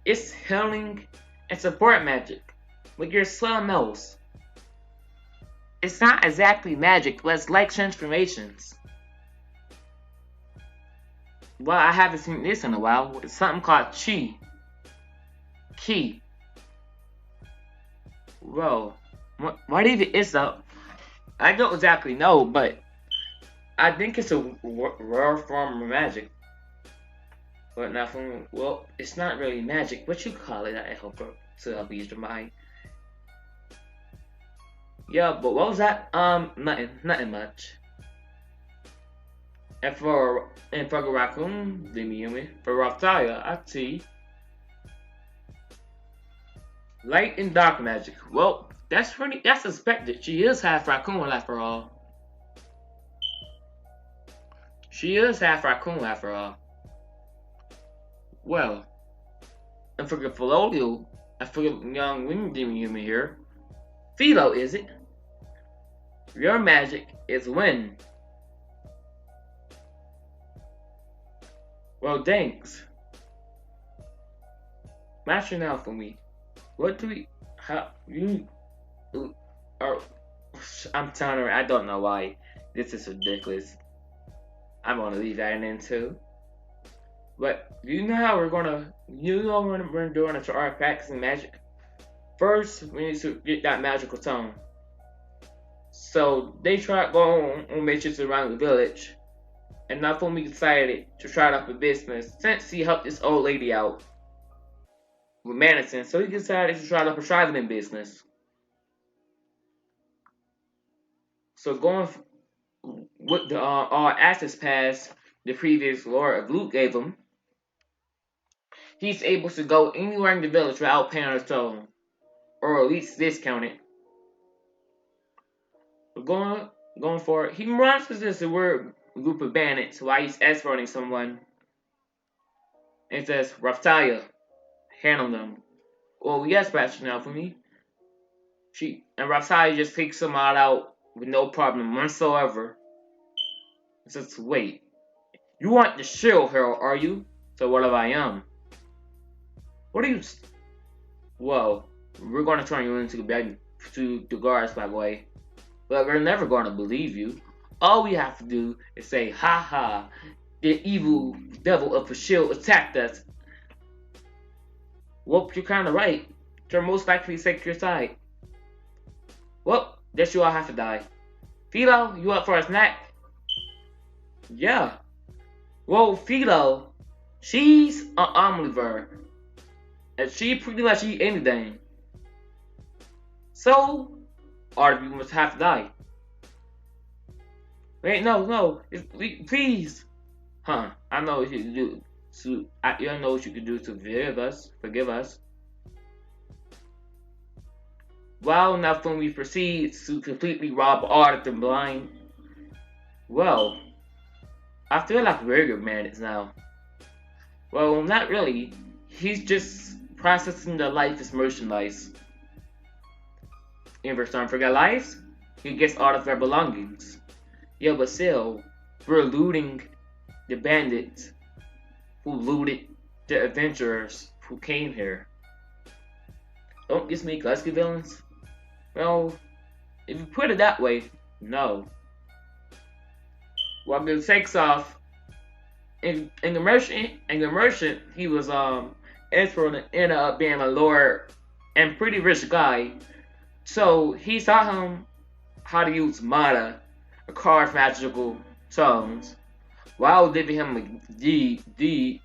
it's healing and support magic. Like you're something else. It's not exactly magic, but it's like transformations. Well, I haven't seen this in a while. It's something called Chi. Ki. Well, what even is that? I don't exactly know, but I think it's a rare form of magic. But not from, well, it's not really magic. What you call it? I hope to help use your mind. Yeah, but what was that? Nothing much. And for the raccoon, for Raptalia, I see light and dark magic. Well, that's suspected. She is half raccoon after all. Well, and for the Philodial, and for the young winged demon human here, Philo, is it? Your magic is wind. Well, thanks. Master Naofumi. What do we? How you? Or I'm telling her I don't know why. This is ridiculous. I'm gonna leave that in too. But do you know how we're gonna? You know when we're doing it to our practicing magic. First, we need to get that magical tone. So they tried going on missions around the village, and Naofumi decided to try up a business since he helped this old lady out with medicine. So he decided to try up a traveling business. So going with the access pass the previous Lord of Loot gave him, he's able to go anywhere in the village without paying a toll, or at least discounted. But going for it, he runs into a weird group of bandits while he's escorting someone. It says, Raptalia, handle them. Well, yes, Master Naofumi. Raptalia just takes him all out with no problem whatsoever. It says, wait, you want the shield hero, are you? So what if I am? What are you? Well, we're going to turn you into the guards, by the way. But we're never going to believe you. All we have to do is say, ha ha, the evil devil of the shield attacked us. Well, you're kind of right. They're most likely to take your side. Well, guess you all have to die. Philo, you up for a snack? Yeah. Well, Philo, she's an omnivore, and she pretty much eat anything. So, all of you must have to die. Wait, no, no, please. Huh? I know what you can do. You know what you can do to forgive us. Forgive us. While Naofumi proceeds to completely rob Arthur blind. Well, I feel like very good man is now. Well, not really. He's just processing the life as merchandise. In return for their lives, he gets all of their belongings. Yeah, but still, we're looting the bandits who looted the adventurers who came here. Don't just make us the villains? Well, if you put it that way, no. While it takes off, in the merchant, he was Ezra ended up being a lord and pretty rich guy. So he taught him how to use mana, or carve magical stones, while giving him a deed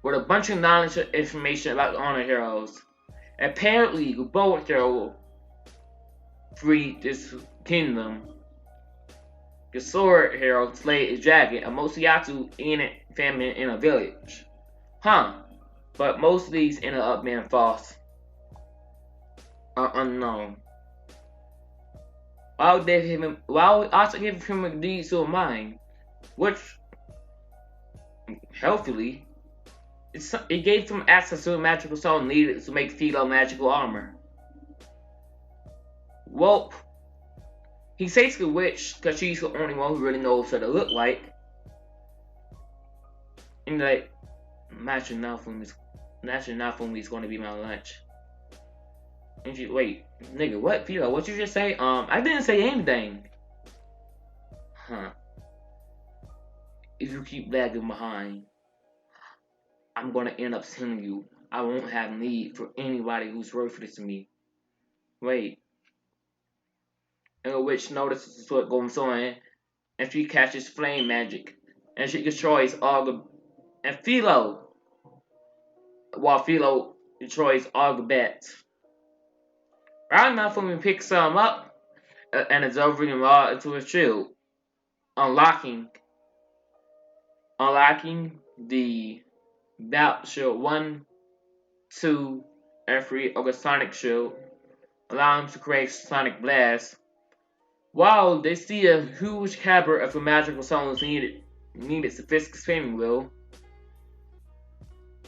with a bunch of knowledge and information about the honor heroes. Apparently, the boat hero freed this kingdom. The sword hero slayed his dragon, and Mosuyatsu ended famine in a village. Huh? But most of these ended up being false or unknown. While also giving him a deed to a mine, which healthily it gave him access to a magical stone needed to make Philo magical armor. Well, he says the witch because she's the only one who really knows what it look like. And like, imagine Naofumi is going to be my lunch. And she, wait, nigga, what, Philo? What you just say? I didn't say anything. Huh. If you keep lagging behind, I'm gonna end up telling you I won't have need for anybody who's worthless to me. Wait. And the witch notices what goes on, and she catches flame magic, and she destroys all the. And Philo, while Philo destroys all the bats. Right now, Naofumi picks some up and absorbing them all into his shield, unlocking the Doubt Shield 1, 2, and 3 of the Sonic Shield, allowing him to create Sonic Blast. While they see a huge caliber of the magical stones needed to fix the spinning wheel,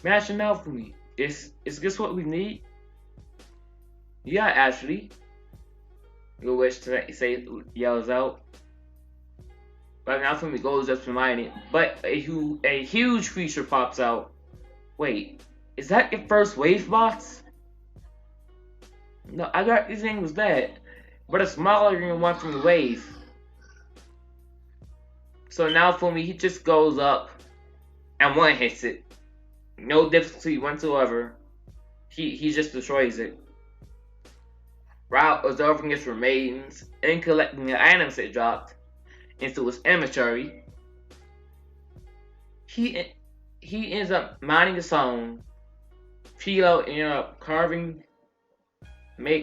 Master Naofumi, is this what we need? Yeah, actually. The witch yells out. But Naofumi goes up to mine it, but a huge creature pops out. Wait, is that your first wave boss? No, I got this thing was bad, but it's smaller than one from the wave. So Naofumi, he just goes up and one hits it. No difficulty whatsoever. He just destroys it. While observing its remains and collecting the items it dropped into his inventory, he ends up mining the stone. Philo ends up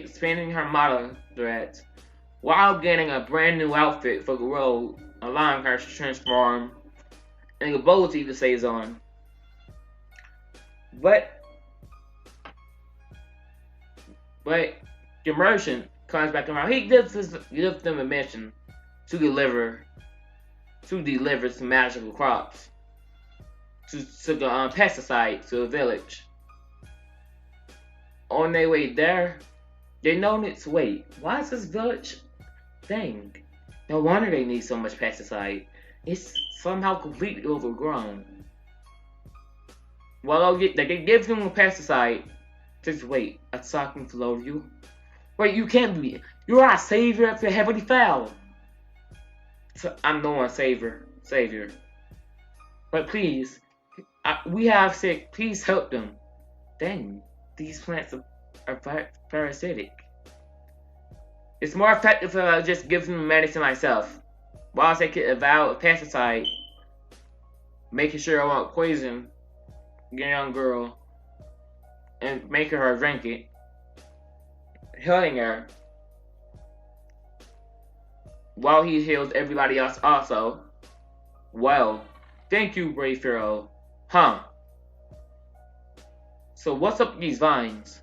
spinning her model threads, while getting a brand new outfit for the road, allowing her to transform and the ability to stay on. But the merchant comes back around. He gives them a mission to deliver some magical crops to pesticide to a village. On their way there, they notice, wait, why is this village thing? No wonder they need so much pesticide. It's somehow completely overgrown. Well, they give them a pesticide. Just wait, a talking to you. Wait, you can't be. You're our savior of the heavenly fowl. So I'm no one savior. But please, we have sick. Please help them. Dang, these plants are parasitic. It's more effective if I just give them medicine myself. While I take a vow of pesticide, making sure I won't poison the young girl and making her drink it, healing her while he heals everybody else also. Well, thank you, Brave Pharaoh. Huh. So what's up with these vines?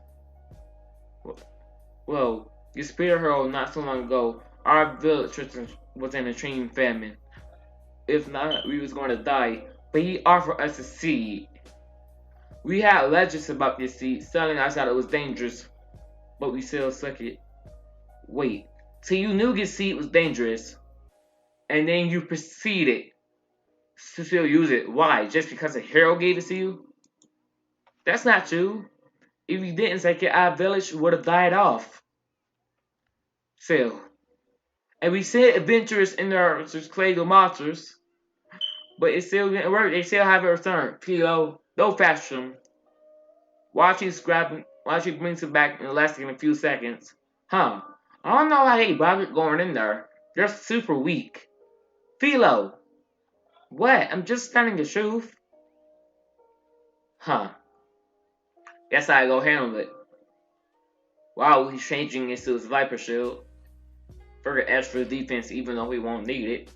Well, you spirit hero not so long ago, our village was in a extreme famine. If not, we was going to die. But he offered us a seed. We had legends about this seed, telling us that it was dangerous, but we still took it. Wait, so you knew this seed was dangerous, and then you proceeded to still use it. Why? Just because a hero gave it to you? That's not true. If you didn't take it, our village would have died off. Still. And we sent adventurers in there to slay the monsters, but it still didn't work. They still haven't returned. Kilo, no fashion. Watch he brings it back in less than a few seconds. Huh. I don't know how they bothered going in there. They're super weak. Philo. What? I'm just telling the truth. Huh. Guess I go handle it. Wow, he's changing into his Viper Shield. For the extra defense, even though he won't need it.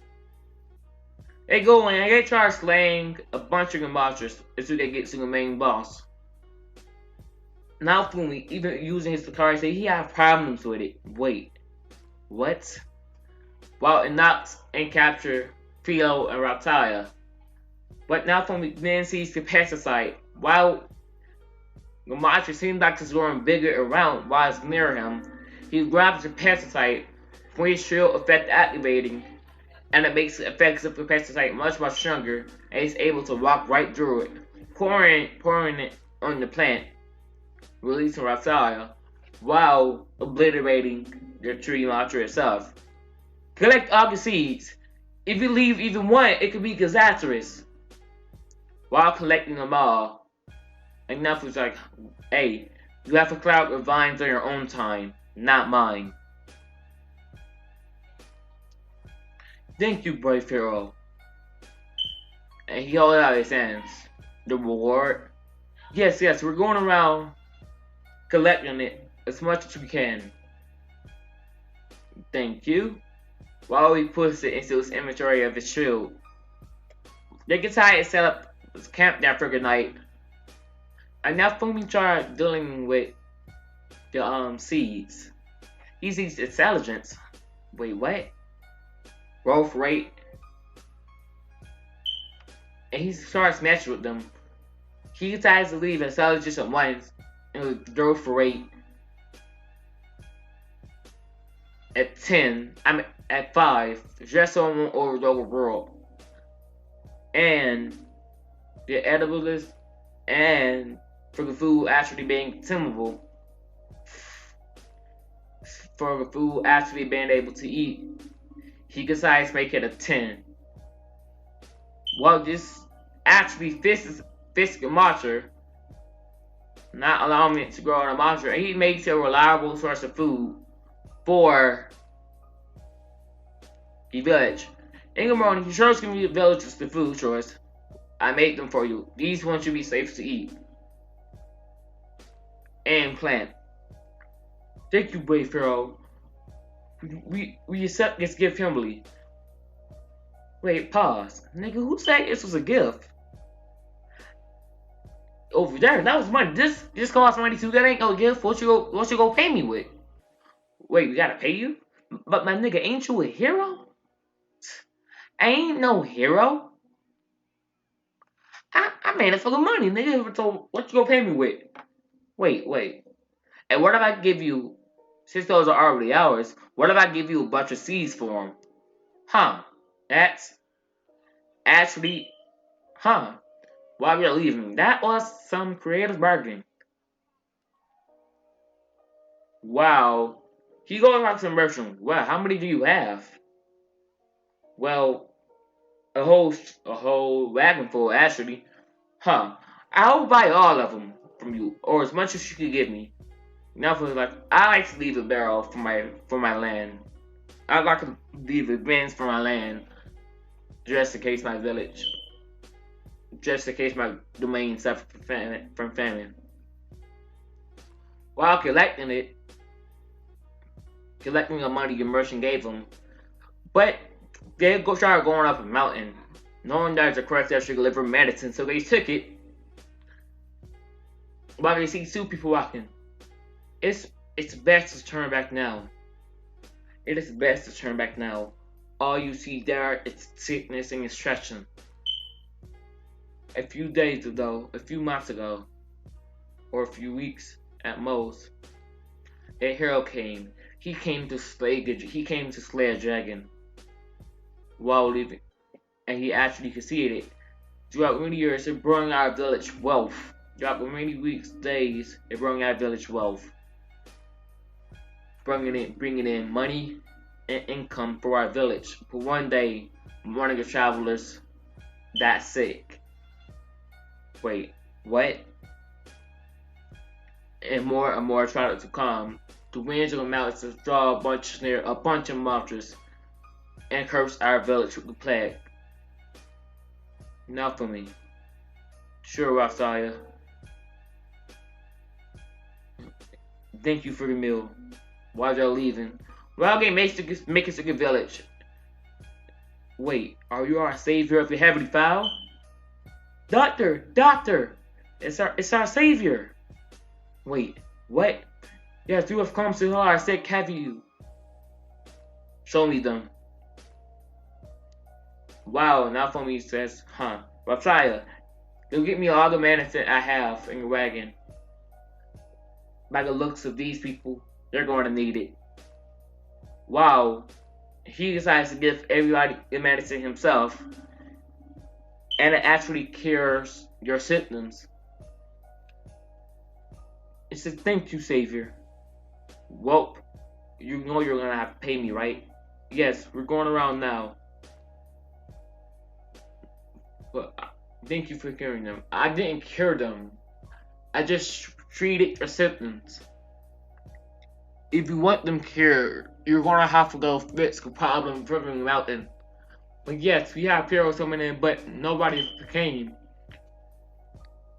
They go in and they try slaying a bunch of the monsters until they get to the main boss. Naofumi, even using his Sakari, say he had problems with it. Wait. What? While it knocks and captures Philo and Raptalia. But Naofumi then sees the pesticide. While the monster seems like it's growing bigger around while it's near him, he grabs the pesticide when his shield effect activating, and it makes the effects of the pesticide much stronger, and he's able to walk right through it, pouring it on the plant, releasing Raptalia, while obliterating the tree monster itself. Collect all the seeds. If you leave even one, it could be disastrous. While collecting them all, enough was like, hey, you have to cloud your vines on your own time, not mine. Thank you, Brave Pharaoh. And he held out his hands. The reward? Yes, we're going around collecting it as much as we can. Thank you. While he puts it into his inventory of his shield. Yakitai set up his camp that for good night. And now Fumi tried dealing with the seeds. He sees intelligence. Wait, what? Growth rate. And he starts matching with them. He decides to leave intelligence at once and with growth rate at 10. At 5. Just so I won't overthrow the world. And the edibles and for the food actually being consumable. For the food actually being able to eat. He decides to make it a 10. Well, this actually fits the monster, not allowing it to grow on a monster, and he makes it a reliable source of food for the village. In the morning, he shows me the villagers the food choice. I made them for you. These ones should be safe to eat. And plant. Thank you, Brave Pharaoh. We accept this gift humbly. Wait, pause. Nigga, who said this was a gift? Over there, that was money. This cost money too. That ain't no gift. What you go pay me with? Wait, we gotta pay you? But my nigga, ain't you a hero? I ain't no hero. I made it for the money, nigga. So what you gonna pay me with? Wait. And what if I give you, since those are already ours, what if I give you a bunch of seeds for them? Huh. That's actually, while we're leaving, that was some creative bargaining. Wow. He goes back to the merchant. Wow, how many do you have? Well, a whole wagon full, actually. I'll buy all of them from you, or as much as you can give me. Now for like, I like to leave a barrel for my land. I like to leave the bins for my land, just in case my village. just in case my domain suffered from famine. While collecting the money the merchant gave them, but they started going up a mountain, knowing that the crest that should deliver medicine, so they took it. While they see two people walking, it's best to turn back now. It is best to turn back now. All you see there is sickness and destruction. A few days ago, a few months ago, or a few weeks at most, a hero came. He came to slay a dragon while living, and he actually succeeded. Throughout many years, it brought our village wealth. Throughout many weeks, days, it brought our village wealth, bringing in money and income for our village. But one day, one of the travelers got sick. Wait, what? And more tried to come. The winds of the mountains draw a bunch of monsters and curse our village with the plague. Naofumi. Sure, Raphael. Thank you for the meal. While they're leaving, Ralgate make it to the village. Wait, are you our savior of the heavenly fowl? Doctor! It's our savior! Wait, what? Yes, you have come to our sick, have you? Show me them. Wow, Naofumi says, Raphael, you'll get me all the medicine I have in your wagon. By the looks of these people, they're going to need it. Wow, he decides to give everybody the medicine himself, and it actually cures your symptoms. It says, thank you, Savior. Well, you know you're gonna have to pay me, right? Yes, we're going around now. But thank you for curing them. I didn't cure them. I just treated your symptoms. If you want them cured, you're gonna have to go fix the problem from the mountain. But yes, we have heroes coming in, but nobody came.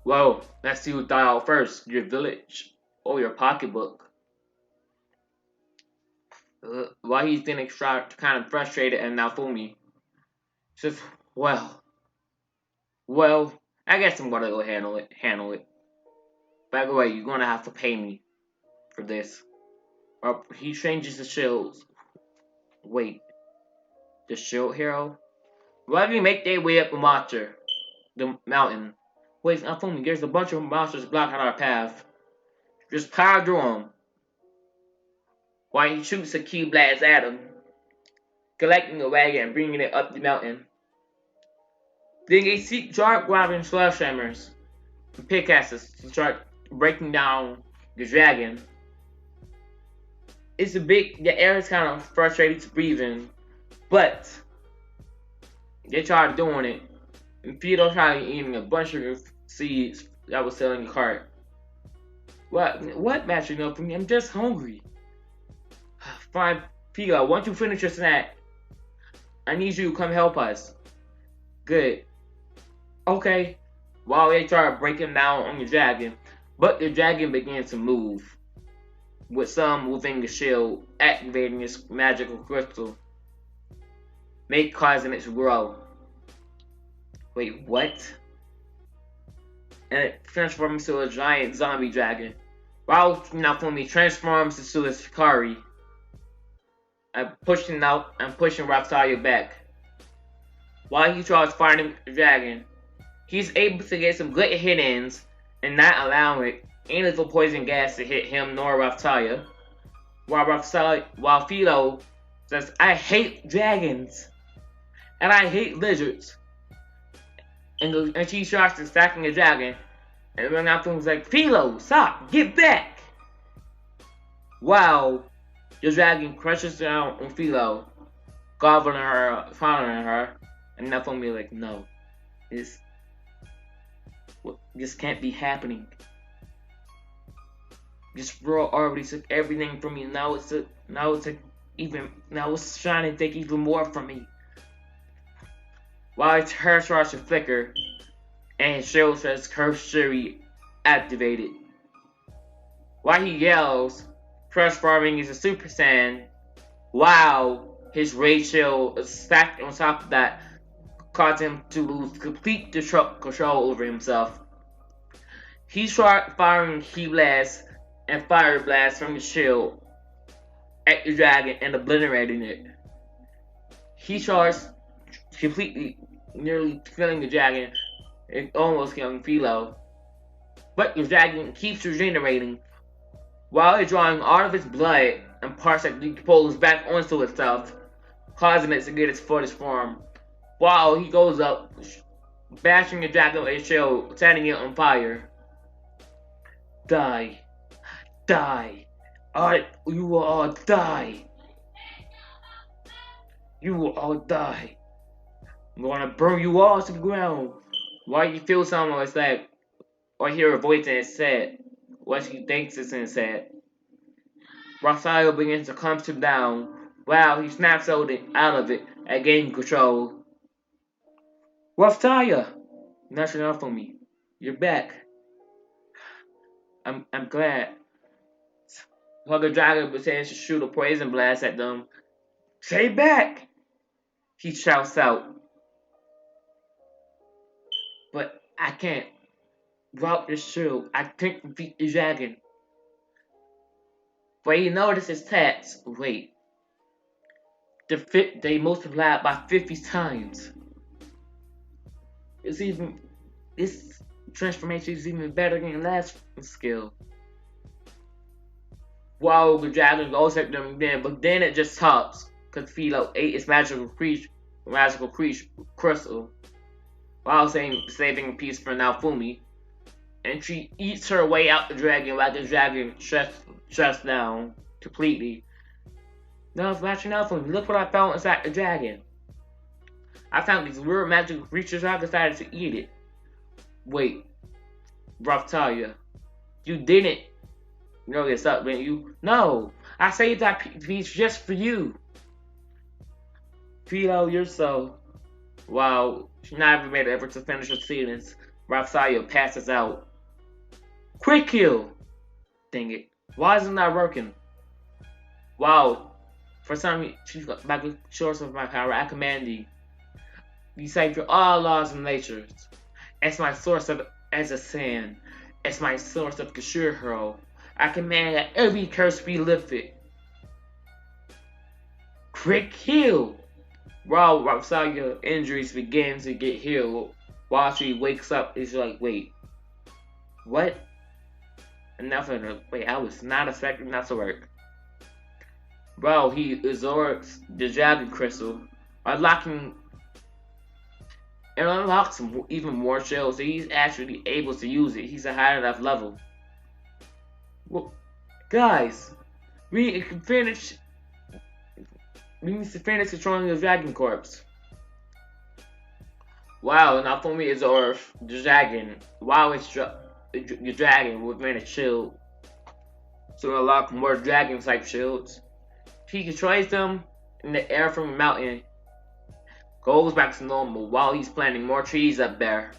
Well, let's see who died out first. Your village or your pocketbook. While he's getting kind of frustrated and Naofumi says, well, I guess I'm gonna go handle it. By the way, you're gonna have to pay me for this. Or he changes the shields. Wait, the shield hero? Why do we make their way up the mountain? Wait, Naofumi, there's a bunch of monsters blocking our path. Just power through them. While he shoots a key blast at him, collecting the wagon and bringing it up the mountain. Then they seek grabbing sledgehammers and pickaxes to start breaking down the dragon. The air is kind of frustrated to breathe in, but they tried doing it, and Fido tried eating a bunch of seeds that was selling the cart. What matching up for me? I'm just hungry. Fine, Fido, once you finish your snack, I need you to come help us. Good. Okay. While they try to break him down on the dragon, but the dragon began to move, with some within the shield activating its magical crystal, causing it to grow. Wait, what? And it transforms into a giant zombie dragon. While Naofumi transforms into a Shikari, I'm pushing Raphael back. While he tries fighting the dragon, he's able to get some good hit-ins and not allowing any of the poison gas to hit him nor Raphael. While Fido says, I hate dragons and I hate lizards. And she starts attacking the dragon, and then Naofumi's like, Philo, stop, get back! Wow. The dragon crushes down on Philo, gobbling her, following her, and Naofumi like, no, this can't be happening. This world already took everything from me. Now it's trying to take even more from me. While its hair starts to flicker, and his shield says Curse Fury activated. While he yells, transforming into Super Saiyan, while his Rage Shield is stacked on top of that, caused him to lose complete control over himself. He started firing Ki Blasts and Fire Blasts from the shield at the dragon and obliterating it. He starts completely, nearly killing the dragon and almost killing Philo. But the dragon keeps regenerating while it's drawing all of its blood and parts that decompose back onto itself, causing it to get its fullest form. While he goes up, bashing the dragon with his shield, setting it on fire. Die. Die. You will all die. You will all die. I'm gonna burn you all to the ground. Why you feel something like that? Or hear a voice in his head. What he thinks is in his head. Raphael begins to calm him down. Wow, he snaps out of it and gains control. Raphael! Naofumi, you're back. I'm glad. While the dragon pretends to shoot a poison blast at them. Stay back! He shouts out. But I can't. Without this shield, I can't defeat the dragon. But he notices tats. Wait. They multiplied by 50 times. This transformation is even better than the last skill. Wow, the dragon goes at them again, but then it just stops because Philo ate its magical crystal, while saving peace for Naofumi, and she eats her way out the dragon while the dragon shuts down completely. Now, Naofumi, look what I found inside the dragon. I found these weird magical creatures. I decided to eat it. Wait, Raphael, you didn't. This up, didn't you? No, I saved that piece just for you. Philo, you're so... Wow, she never made an effort to finish her sentence. Raphael passes out. Quick kill! Dang it. Why is it not working? Wow, for some reason, by the source of my power, I command thee. You save all laws and natures. As my source of as a Saiyan. As my source of Kashuro. I command that every curse be lifted. Quick heal! While Raphael's injuries begin to get healed, while she wakes up, it's like, wait, what? Wait, I was not expecting that to work. Bro, he absorbs the dragon crystal, unlocks even more shells, so he's actually able to use it. He's a high enough level. Well, guys, we need to finish controlling the dragon corpse. Wow, Naofumi is the dragon. Wow, it's the dragon within a shield. So unlock more dragon type shields. He controls them in the air from the mountain. Goes back to normal while he's planting more trees up there.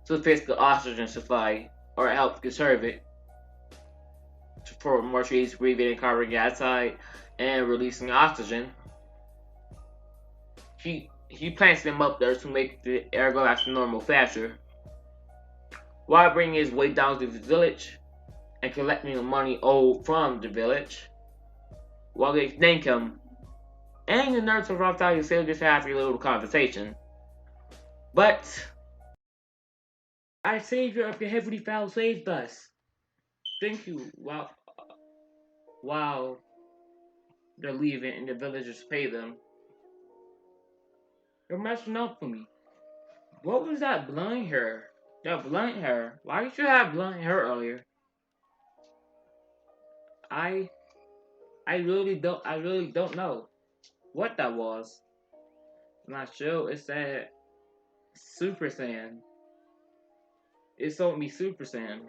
To fix the oxygen supply or help conserve it. For more trees breathing carbon dioxide and releasing oxygen. He plants them up there to make the air go back to normal faster. While bringing his way down to the village and collecting the money owed from the village. While they thank him. And the nurse of Raphael still just have a little conversation. But our savior of the heavenly fowl saved us. Thank you. Wow. They're leaving and the villagers pay them. You're messing up for me. What was that blonde hair? That blonde hair. Why did you have blonde hair earlier? I really don't know what that was. I'm not sure. It said Super Saiyan. It told me Super Saiyan.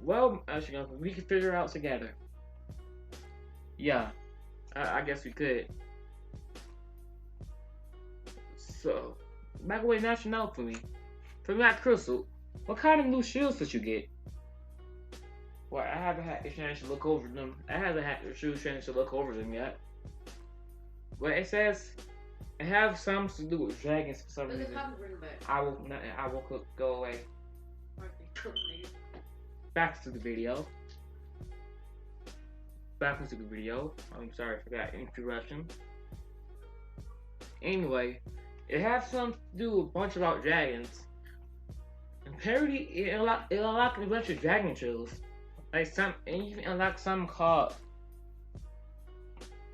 Well, actually, we can figure it out together. Yeah, I guess we could. So, By the way, national for me. From that crystal, what kind of new shields did you get? Well, I haven't had a chance to look over them. I haven't had a chance to look over them yet. But it says it has something to do with dragons for some reason. I will not. I will go away. Back to the video. Back into the video. I'm sorry for that interruption. Anyway, it has something to do with a bunch about dragons. And parody, it unlocked a bunch of dragon chills. Like some, and even unlock some called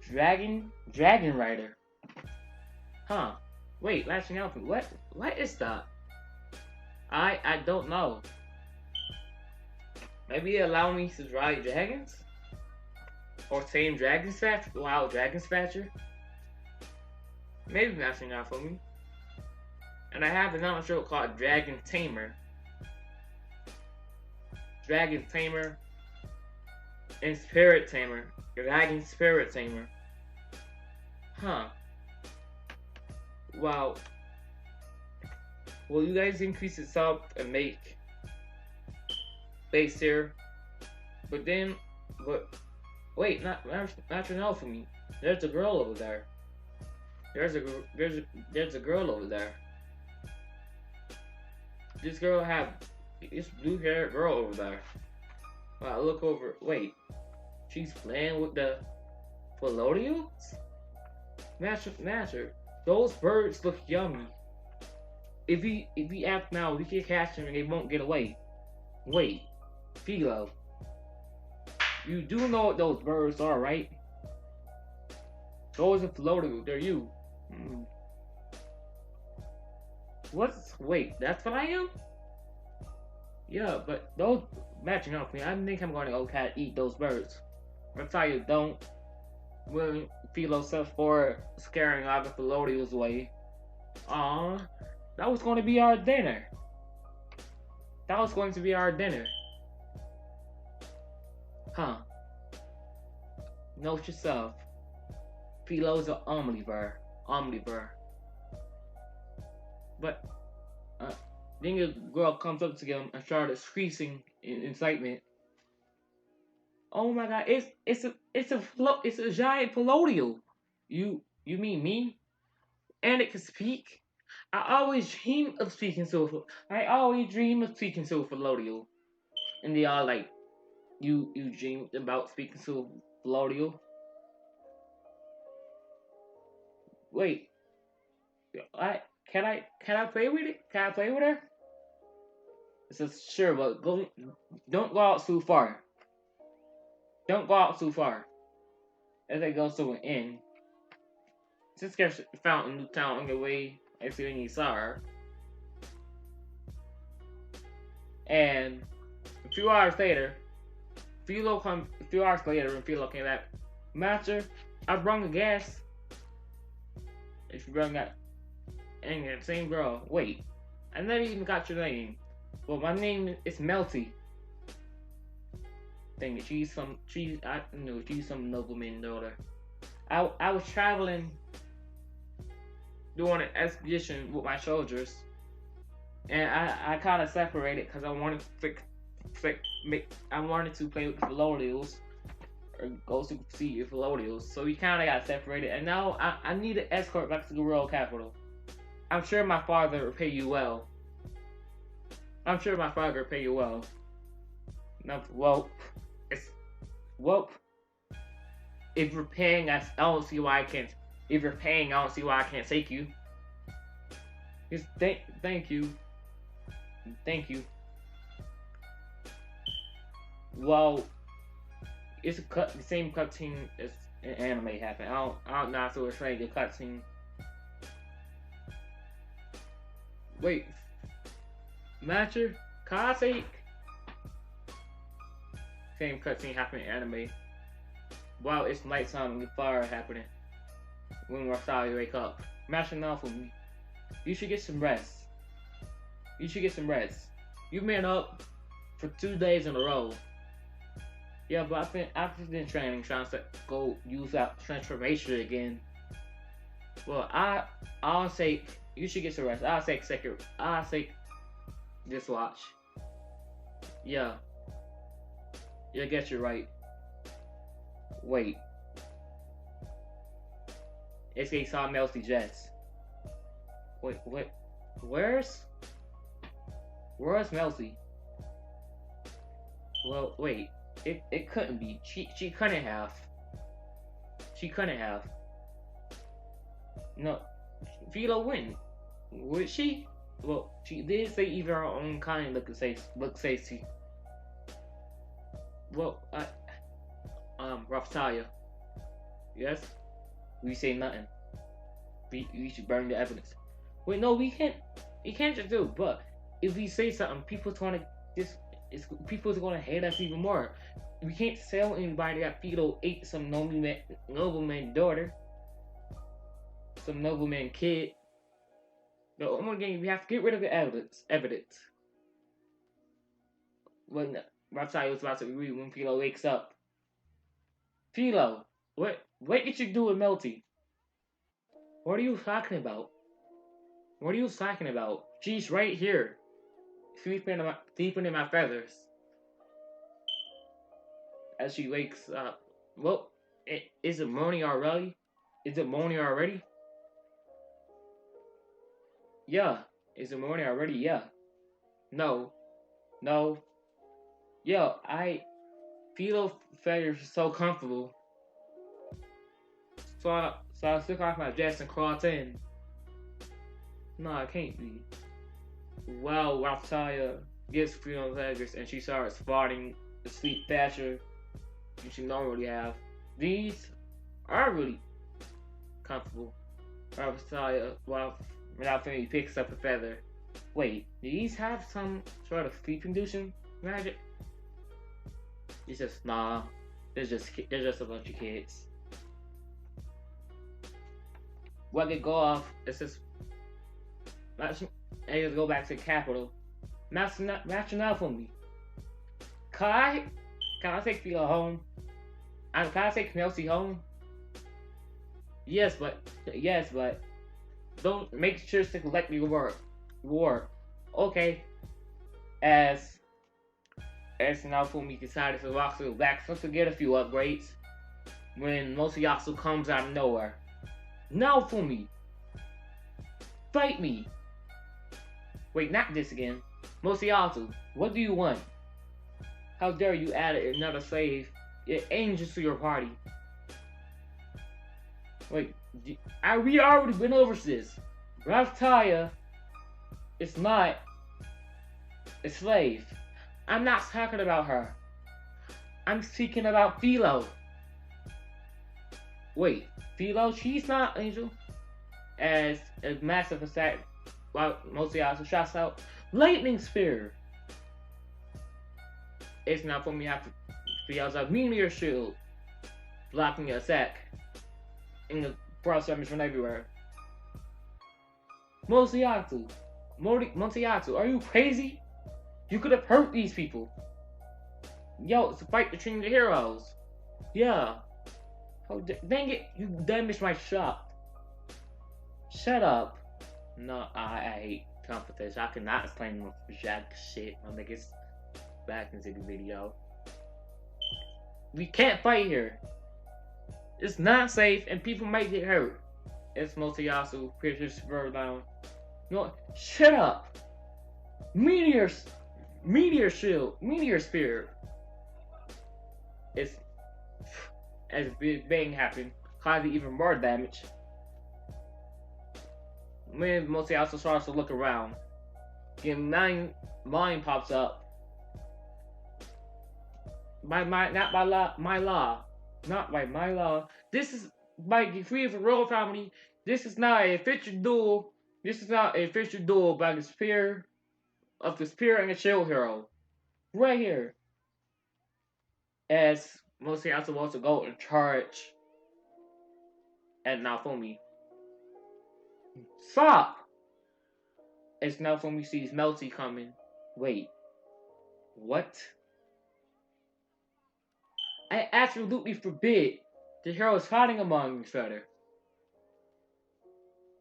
Dragon Rider. Huh. Wait, lashing out. What is that? I don't know. Maybe it allow me to ride dragons? Or tame dragons faster? Wild dragons faster? Maybe lashing out for me. And I have another show called Dragon Tamer. Dragon Tamer and Spirit Tamer. Dragon Spirit Tamer. Huh. Wow. Will you guys increase it up and make base here? But wait, not Naofumi. There's a girl over there. There's a girl over there. This girl have this blue haired girl over there. Wow, look over. Wait, she's playing with the Felodials? Master, those birds look yummy. If we act now, we can catch them and they won't get away. Wait, Philo, you do know what those birds are, right? Those are Felodials. They're you. Wait, that's what I am? Yeah, but those matching up me. I think I'm going to go eat those birds. That's how you don't. When Philo says for scaring all the Felodials away. Aw, that was going to be our dinner. That was going to be our dinner. Huh. Note yourself. Philo's an omnivore. But then a girl comes up to him and started screeching in excitement. Oh my god, it's a giant Pelodial. You mean me? And it can speak? I always dream of speaking to a Pelodial. And they all like, you dreamed about speaking to a Pelodial? Wait. Can I play with it? Can I play with her? It says sure, but don't go out too far. Don't go out too far. As they go to an inn. Since you found a new town on your way, I see when you saw her. And a few hours later, when Philo came back, Master, I brought the gas. And she brought that. And the same girl. Wait, I never even got your name. Well, my name is Melty. Dang it, she's some nobleman daughter. I was traveling, doing an expedition with my soldiers, and I kind of separated because I wanted to play with the Felodials or go to see the Felodials. So we kind of got separated, and now I need an escort back to the royal capital. I'm sure my father will pay you well. No, if you're paying, I don't see why I can't. If you're paying, I don't see why I can't take you. Just thank you. Well, it's the same cutscene as an anime happened. I don't know if it was like a cutscene. Wait, Matcher, can I take? Same cutscene happened in anime. Wow, it's nighttime and the fire happening. When we're sorry to wake up. Matcher Naofumi, you should get some rest. You've been up for 2 days in a row. Yeah, but I've been training, trying to go use that transformation again. Well, I'll take You should get some rest. I'll take second. I'll take this watch. Yeah. Yeah, I guess you're right. Wait. SK saw Melty Jets. Wait, what? Where's Melty? Well, wait. It couldn't be. She couldn't have. She couldn't have. No. Philo win. Would she? Well, she did say even her own kind look safety. Well, Raphtaya. Yes? We say nothing. We should burn the evidence. Wait, no, we can't. We can't just do it. But if we say something, people's gonna hate us even more. We can't tell anybody that Philo ate some nobleman's daughter, some nobleman kid. The only thing we have to get rid of the evidence. When Raphtaya was about to agree when Philo wakes up. Philo, what did you do with Melty? What are you talking about? What are you talking about? She's right here, sleeping in my feathers. As she wakes up. Well, is it morning already? Is it morning already? Yeah. Is it morning already? Yeah. No. No. Yo, I feel feathers so comfortable. So I took off my dress and crawled in. No, it can't be. Well, Raphtaya gets Philo feathers and she starts farting the sleep faster than she normally have. These are really comfortable. Raphtaya, without he picks up a feather. Wait, do these have some sort of sleep-inducing magic? It's just nah. They're just a bunch of kids. When they go off, it's just and you go back to the capital. Match Naofumi. Can I take Philo home? Can I take Melty home? Yes, but don't make sure to collect the reward. Okay. As Naofumi decided to walk through the back to get a few upgrades when Motoyasu comes out of nowhere. Naofumi! Fight me! Wait, not this again. Motoyasu, what do you want? How dare you add another slave, angels to your party? Wait, we already went over this. Raphtaya is not a slave. I'm not talking about her. I'm speaking about Philo. Wait, Philo? She's not angel. As a massive attack, while Motoyasu shots out lightning spear. It's not for me to have to Philo's a meteor shield blocking the attack. In the frost damage from everywhere. Motoyasu, are you crazy? You could have hurt these people. Yo, it's a fight between the heroes. Yeah. Oh, dang it, you damaged my shop. Shut up. No, I hate competition. I cannot explain my jack shit. I'll make it back into the video. We can't fight here. It's not safe and people might get hurt. It's Motoyasu, Pierce's spur down. No, shut up! Meteor shield, meteor spear. It's as Big Bang happened, causing even more damage. When Motoyasu starts to look around, again, mine pops up. Not by my law. This is by decree of the royal family. This is not a official duel. This is not a official duel by the spear of the spear and the shield hero. Right here. As Motoyasu wants to go and charge at Naofumi. Stop! As Naofumi sees Melty coming. Wait. What? I absolutely forbid the heroes fighting among each other.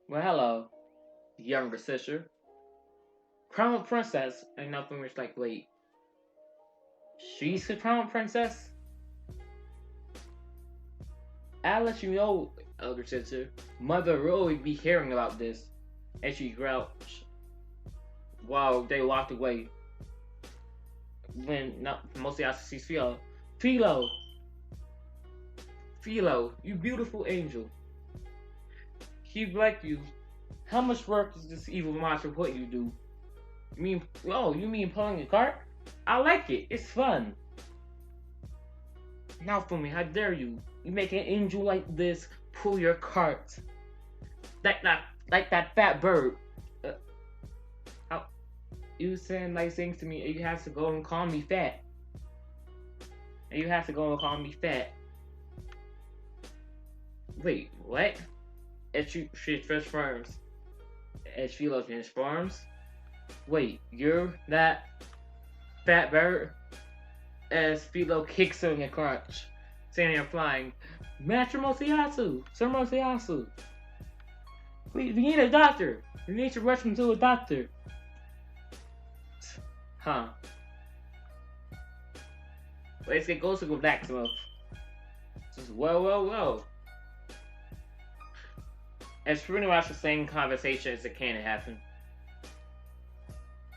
Well, hello. the younger sister, crown princess, and nothing was like, wait, she's the crown princess? I'll let you know, elder sister. Mother will really be hearing about this. And she grouched while they walked away. When not mostly after sees Philo. Philo! Philo, you beautiful angel. He like you. How much work does this evil monster put you do? You mean pulling a cart? I like it. It's fun. Naofumi, how dare you? You make an angel like this pull your cart. Like that fat bird. You saying nice things to me and you have to go and call me fat. And you have to go and call me fat. Wait, what? And she transforms. And she transforms? Wait, you're that fat bird? As Philo kicks her in the crotch, standing there flying. Master Mosiyasu! Sir Mosiyasu! We need a doctor! We need to rush him to a doctor! Huh. Let's get goes to go blacksmith. Just whoa. It's pretty much the same conversation as it can happen.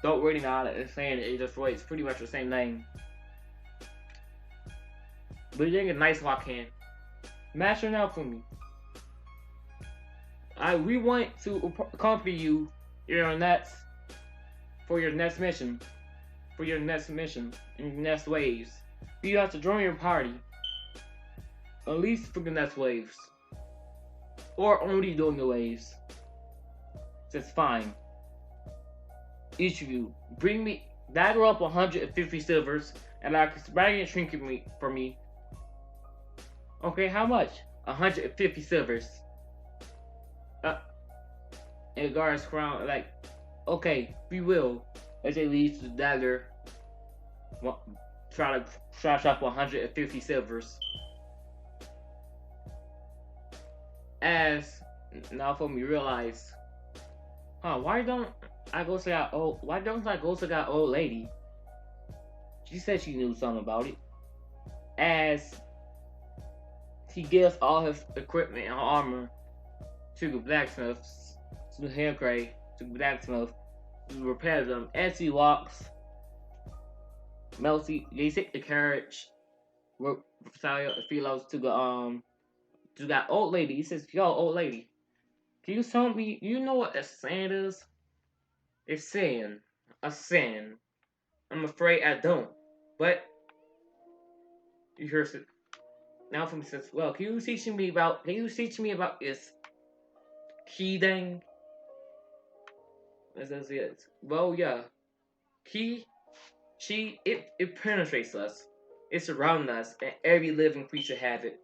Don't really know how to say it, it's pretty much the same thing. But you're getting a nice walk in. Master Naofumi. We want to accompany you for your next mission. In your next waves. You have to join your party. At least for the next waves. Or only during the waves. That's fine. Each of you, gather up 150 silvers and like a radiant trinket for me. Okay, how much? 150 silvers. And guards crown like, okay, we will. As they leave the dagger, try to trash up 150 silvers. As Naofumi realize, why don't I go to that old lady? She said she knew something about it. As he gives all his equipment and armor to the blacksmith, to the handcray, to the blacksmith, to repair them. As he walks, they take the carriage with Philos to that old lady. He says, "Yo, old lady, can you tell me? You know what a sin is? It's sin, a sin. I'm afraid I don't. But you hear it now from says, well, can you teach me about this key thing?" It says yes. Well, yeah. Key, it penetrates us. It surrounds us, and every living creature have it.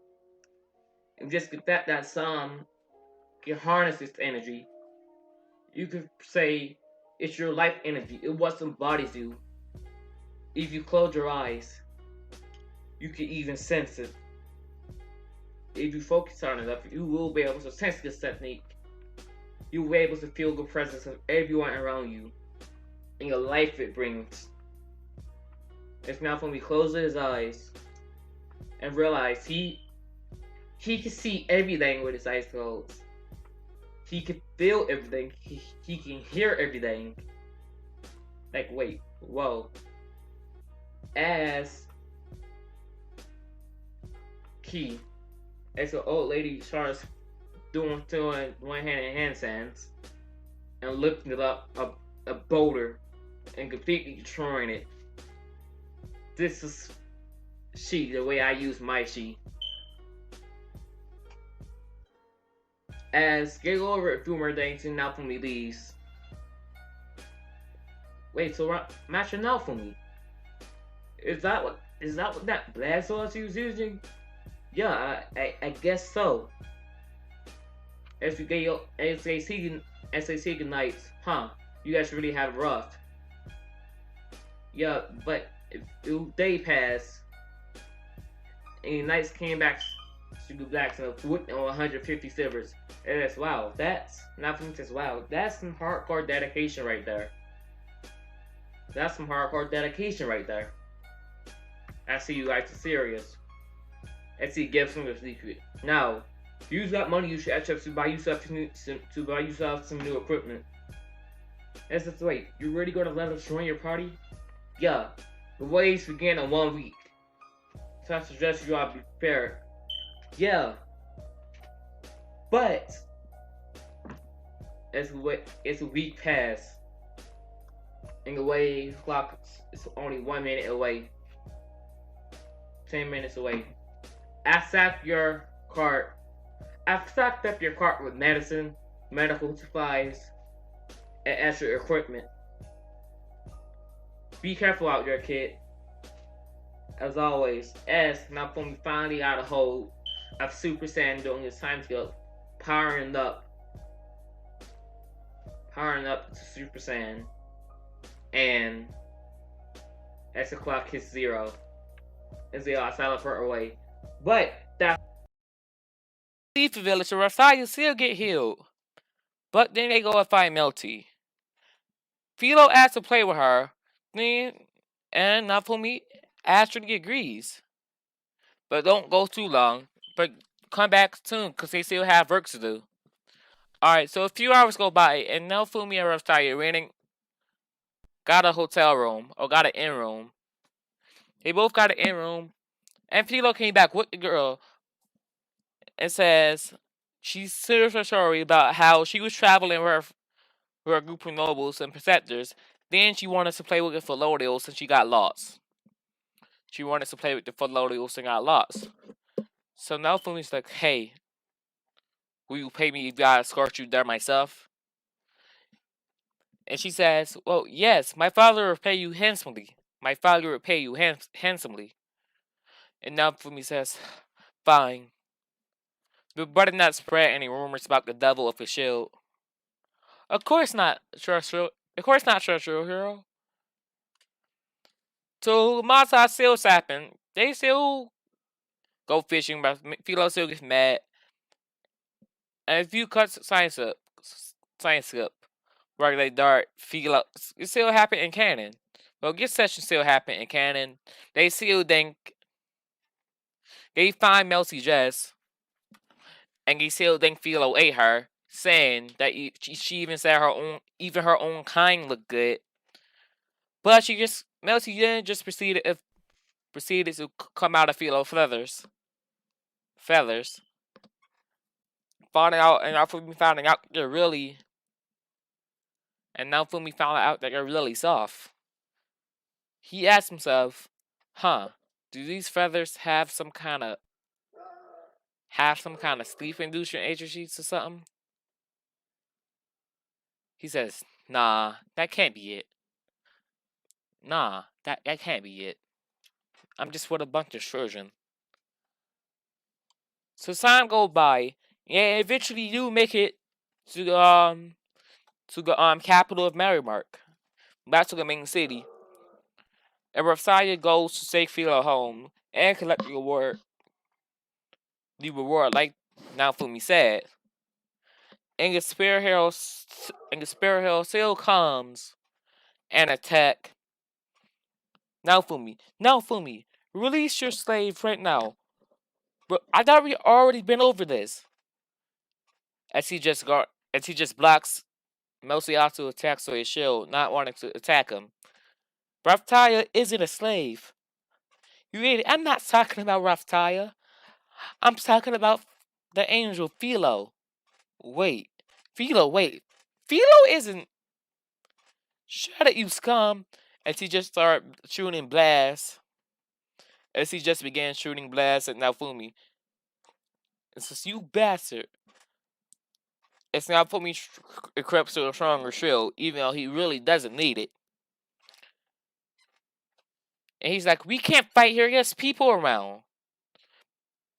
And just that some can harness this energy. You could say it's your life energy. It what embodies you. If you close your eyes, you can even sense it. If you focus on it enough, you will be able to sense this technique. You will be able to feel the presence of everyone around you and the life it brings. It's now when we close his eyes and realize he can see everything with his eyes closed. He can feel everything. He can hear everything. Like, wait, whoa. As the old lady starts doing one-handed handstands and lifting it up a boulder and completely destroying it. This is the way I use my she. As get over a few more things and Naofumi leaves. Wait, so Master Naofumi, is that what that blast sauce you was using? Yeah, I guess so. As they see good nights, you guys really have it rough. Yeah, but day passed, and nights came back Sugar Blacks with 150 silvers. And that's wow. That's not from just wow. That's some hardcore dedication right there. That's some hardcore dedication right there. I see you like the serious. I see Gibson with secret. Now, use that money you should actually to buy yourself some new equipment. That's just wait. You really gonna let us join your party? Yeah. The waves begin in 1 week. So I suggest you all be prepared. Yeah. But as a week past, and the wave clock is only 1 minute away. 10 minutes away. I've stocked up your cart with medicine, medical supplies, and extra equipment. Be careful out there, kid. As always, as Naofumi finally got a hold of Super Saiyan during his time skip, powering up to Super Saiyan, and as the clock hits 0, as they all teleport away. But that leave the village, and Rafia still get healed. But then they go and find Melty. Philo asks to play with her, and Naofumi actually agrees. But don't go too long. But come back soon, because they still have work to do. Alright, so a few hours go by, and Naofumi and Rafia got a hotel room, or got an inn room. They both got an inn room, and Philo came back with the girl and says she shares her story about how she was traveling with a group of nobles and protectors. Then she wanted to play with the Felodials and she got lost. She wanted to play with the Felodials and got lost. So now Fumi's like, hey, will you pay me if I escort you there myself? And she says, well, yes, my father will pay you handsomely. My father will pay you handsomely. And now Fumi says, fine. But better not spread any rumors about the devil of a shield. Of course not, Treasure. Of course not, Treasure Hero. So Masa still happen. They still go fishing, but Philo still gets mad. And if you cut science up, where they dart, Philo, it still happen in canon. Well, this session still happen in canon. They still think they find Melcy Jess, and they still think Philo ate her, saying that she even said her own kind looked good. But Melcy then just proceeded to come out of Philo feathers. Finding out, and after me finding out they're really, and now Fumi found out that they're really soft. He asked himself, huh, do these feathers have some kind of sleep-inducing agencies or something? He says, nah, that can't be it. Nah, that can't be it. I'm just with a bunch of children. So time goes by, and eventually you make it to the capital of Merrymark. Back to the main city. And Rafia goes to take Philo home and collect the reward. Like Naofumi said. And the Spirit Hero still comes and attack Naofumi, release your slave right now. But I thought we already been over this. As he just blocks Melciato attacks with his shield, not wanting to attack him. Rafia isn't a slave. You idiot. I'm not talking about Rafia. I'm talking about the angel Philo. Wait. Philo isn't. Shut it, you scum. As he just started shooting blasts. As he just began shooting blasts at Naofumi. It says, you bastard. As Naofumi equips to a stronger shield, even though he really doesn't need it. And he's like, we can't fight here, there's people around.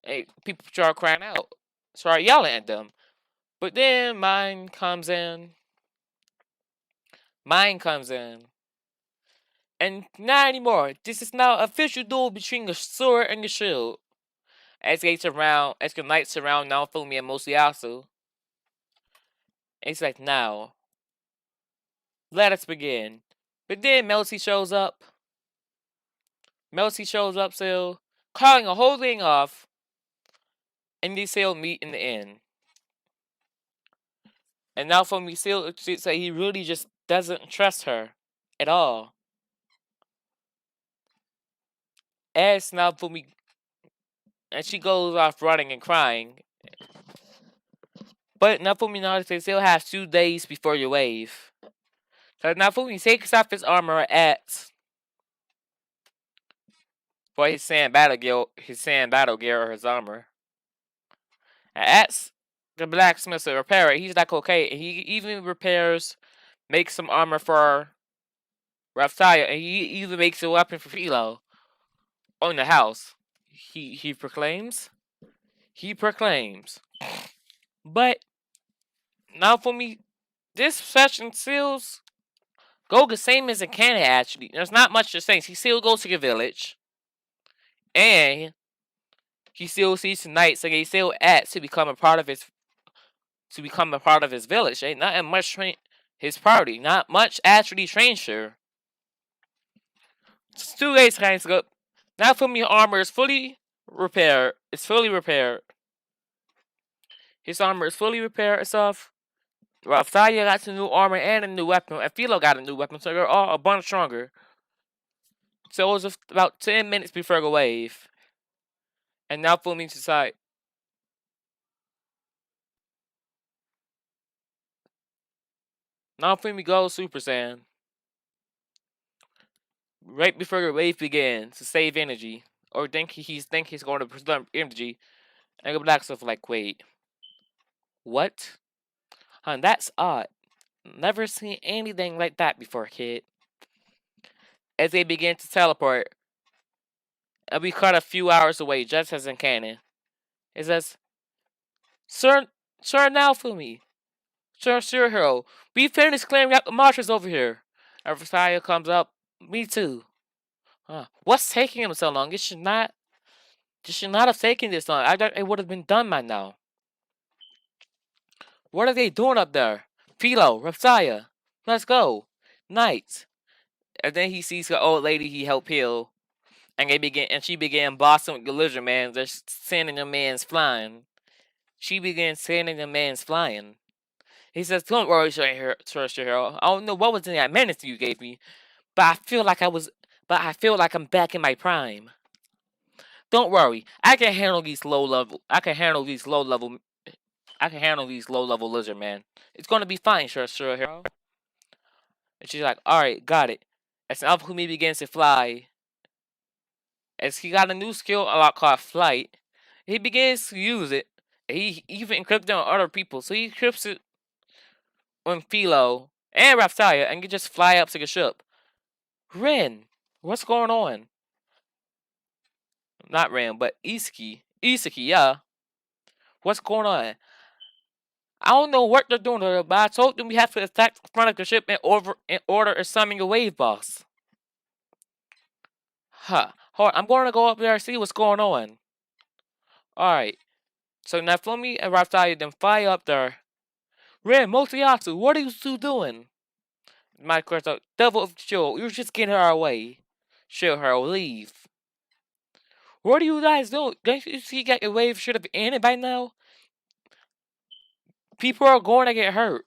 And people start crying out. Start yelling at them. But then mine comes in. And not anymore. This is now an official duel between the sword and the shield. as the knights surround Naofumi and Mosiasu. And he's like, now, let us begin. But then Melty shows up. Melty shows up still, calling the whole thing off, and they still meet in the end. And Naofumi still say he really just doesn't trust her at all. As Naofumi, and she goes off running and crying. But Naofumi notices they still have 2 days before your wave. So Naofumi takes off his armor at for his sand battle gear or his armor. And asks the blacksmith to repair it. He's like, okay. And he even makes some armor for Raphael, and he even makes a weapon for Philo on the house. He proclaims. But Naofumi, this session seals go the same as in canon, actually. There's not much to say. He still goes to the village. And he still sees the knights, so he still acts to become a part of his village. Not much his party. Not much actually trains her. 2 days kind of Naofumi's armor is fully repaired. His armor is fully repaired itself. Raphael got some new armor and a new weapon, and Philo got a new weapon, so they're all a bunch stronger. So it was about 10 minutes before the wave. And Naofumi decides. Naofumi goes Super Saiyan. Right before the wave begins to save energy. Or think he's going to preserve energy. And the black stuff like, wait. What? Huh, that's odd. Never seen anything like that before, kid. As they begin to teleport, and we cut a few hours away, just as in canon. It says, Sir Naofumi, Sir Hero, we finished clearing out the marshes over here. And Versailles comes up, me too. What's taking him so long? It should not have taken this long. I thought it would have been done by now. What are they doing up there? Philo, Rapsia, let's go. Knights. And then he sees the old lady he helped heal. And she began bossing with the lizard man, just sending the man's flying. She began sending the man's flying. He says, don't worry, Sir Hero. I don't know what was in that menace you gave me, but I feel like I'm back in my prime. Don't worry, I can handle these low level lizard man. It's gonna be fine, Sir Hero. And she's like, alright, got it. As Naofumi begins to fly, as he got a new skill a lot called flight, he begins to use it. He even encrypted on other people, so he encrypts it on Philo and Raphael, and you just fly up to the ship. Ren, what's going on? Not Ren, but Isaki, yeah. What's going on? I don't know what they're doing here, but I told them we have to attack the front of the ship in order to summon a wave boss. Huh. Hold on, I'm going to go up there and see what's going on. Alright. So Naofumi and Raphael then fly up there. Ren, Motoyatsu, what are you two doing? My question, Devil of Chill, you're just getting our way. Chill her, leave. What are you guys doing? Don't you see that your wave should have ended by now? People are going to get hurt.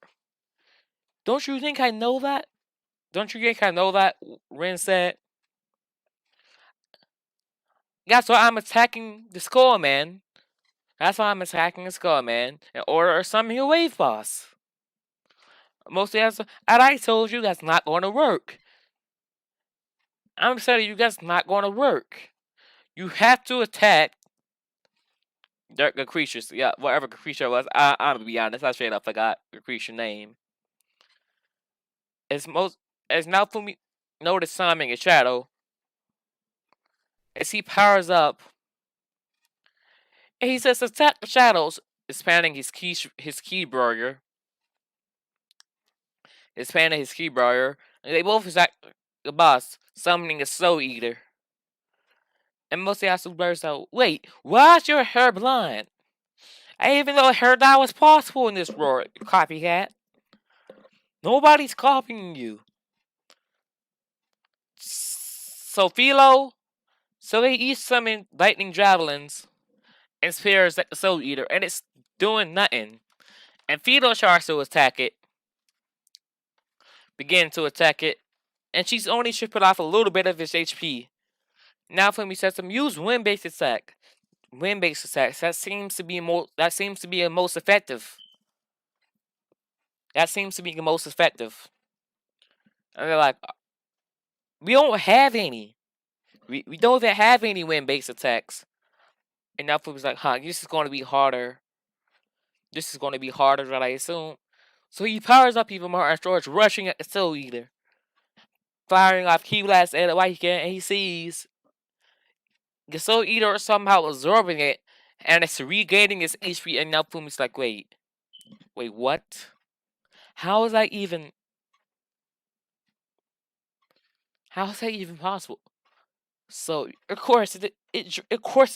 Don't you think I know that? Ren said. That's why I'm attacking the Skull Man. In order to summon a wave boss. Mostly and I told you that's not going to work. I'm telling you that's not going to work. You have to attack the creatures. Yeah, whatever the creature was. I'm gonna be honest, I straight up forgot the creature name. As Naofumi noticed summoning a shadow, as he powers up, and he says attack the shadows, expanding his keybringer. And they both attack the boss, summoning a Soul Eater. And mostly also blurs out, wait, why's your hair blonde? I didn't even know hair dye was possible in this world, copycat. Nobody's copying you. So Philo, so he eats summon lightning javelins and spears at the Soul Eater, and it's doing nothing. And Philo tries to attack it, begin to attack it, and she's only stripping off a little bit of its HP. Naofumi says to him, use wind-based attack. Wind-based attacks. That seems to be the most effective. That seems to be the most effective. And they're like, we don't have any. We don't even have any wind-based attacks. And Naofumi's like, this is going to be harder. This is going to be harder than I assume. So he powers up even more and starts rushing at the Soul Eater, firing off key blasts at it while he can, and he sees the Soul Eater somehow absorbing it, and it's regaining its HP, and Naofumi's like, wait, what? How is that even possible? So of course it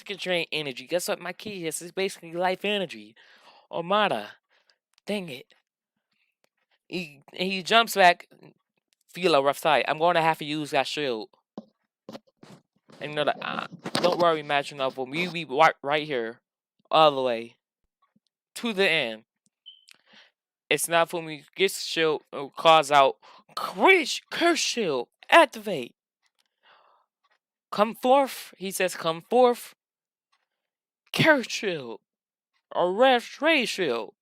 can drain energy. Guess what my key is? It's basically life energy. Or mana. Dang it. He jumps back, feel a rough side. I'm going to have to use that shield. And don't worry, Imagine Novel. We be right here. All the way. To the end. It's not when we get the shield calls out, curse shield, activate. Come forth, he says, come forth. Curse shield. Or ray shield.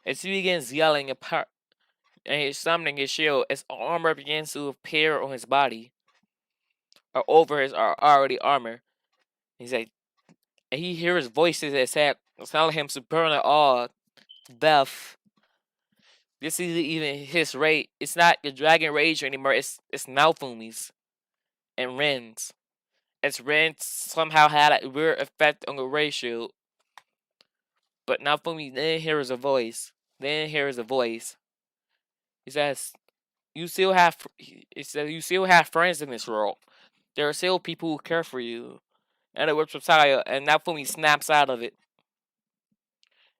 As he begins yelling apart and he's summoning his shield, as armor begins to appear on his body. Or over his already armor. He's like, and he hears voices that telling him to burn it all to death. This isn't even his rage. It's not the Dragon Rage anymore. It's Naofumi's and Ren's. As Ren somehow had a weird effect on the Ray shield. But Naofumi then hears a voice. He says, you still have friends in this world. There are still people who care for you. And it works with Saya, and Naofumi snaps out of it.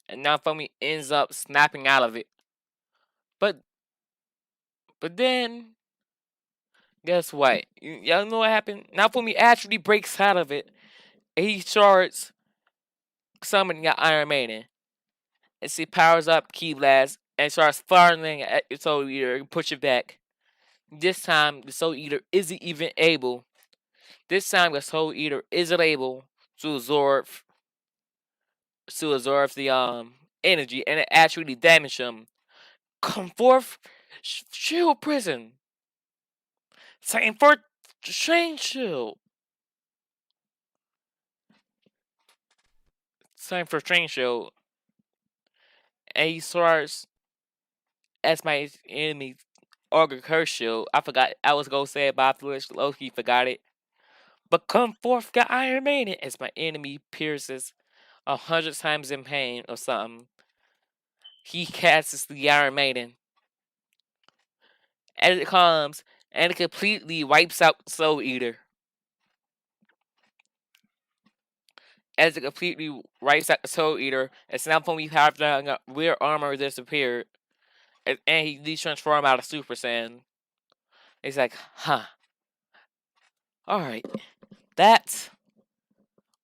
And Naofumi ends up snapping out of it. But then, guess what? Y'all know what happened? Naofumi actually breaks out of it. And he starts summoning the Iron Maiden. And she powers up Key Blast and starts firing at the Soul Eater and push it back. This time, the Soul Eater isn't even able. This time, the Soul Eater isn't able to absorb the energy, and it actually damages him. Come forth, shield prison. Saiyan for Strange Shield. Saiyan for Strange Shield. And he starts as my enemy Ogre Curse Shield. I forgot. I was gonna say it, but I Loki forgot it. But come forth, the Iron Maiden, as my enemy pierces 100 times in pain or something. He casts the Iron Maiden. As it comes, and it completely wipes out Soul Eater. As it completely wipes out the Soul Eater, it's now when we have the rear armor disappeared. And he transformed out of Super Saiyan. He's like, alright. That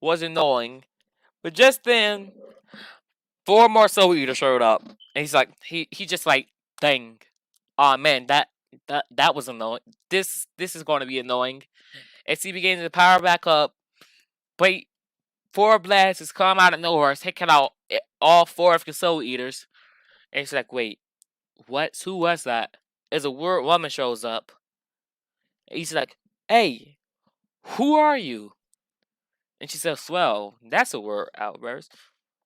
was annoying. But just then, 4 more Soul Eaters showed up. And he's like, he just like, dang. Aw, man, that was annoying. This is going to be annoying. As he begins to power back up, but 4 blasts come out of nowhere, taking out all 4 of the Soul Eaters. And he's like, wait, what? Who was that? As a weird woman shows up. He's like, hey, who are you? And she says, well, that's a word outburst.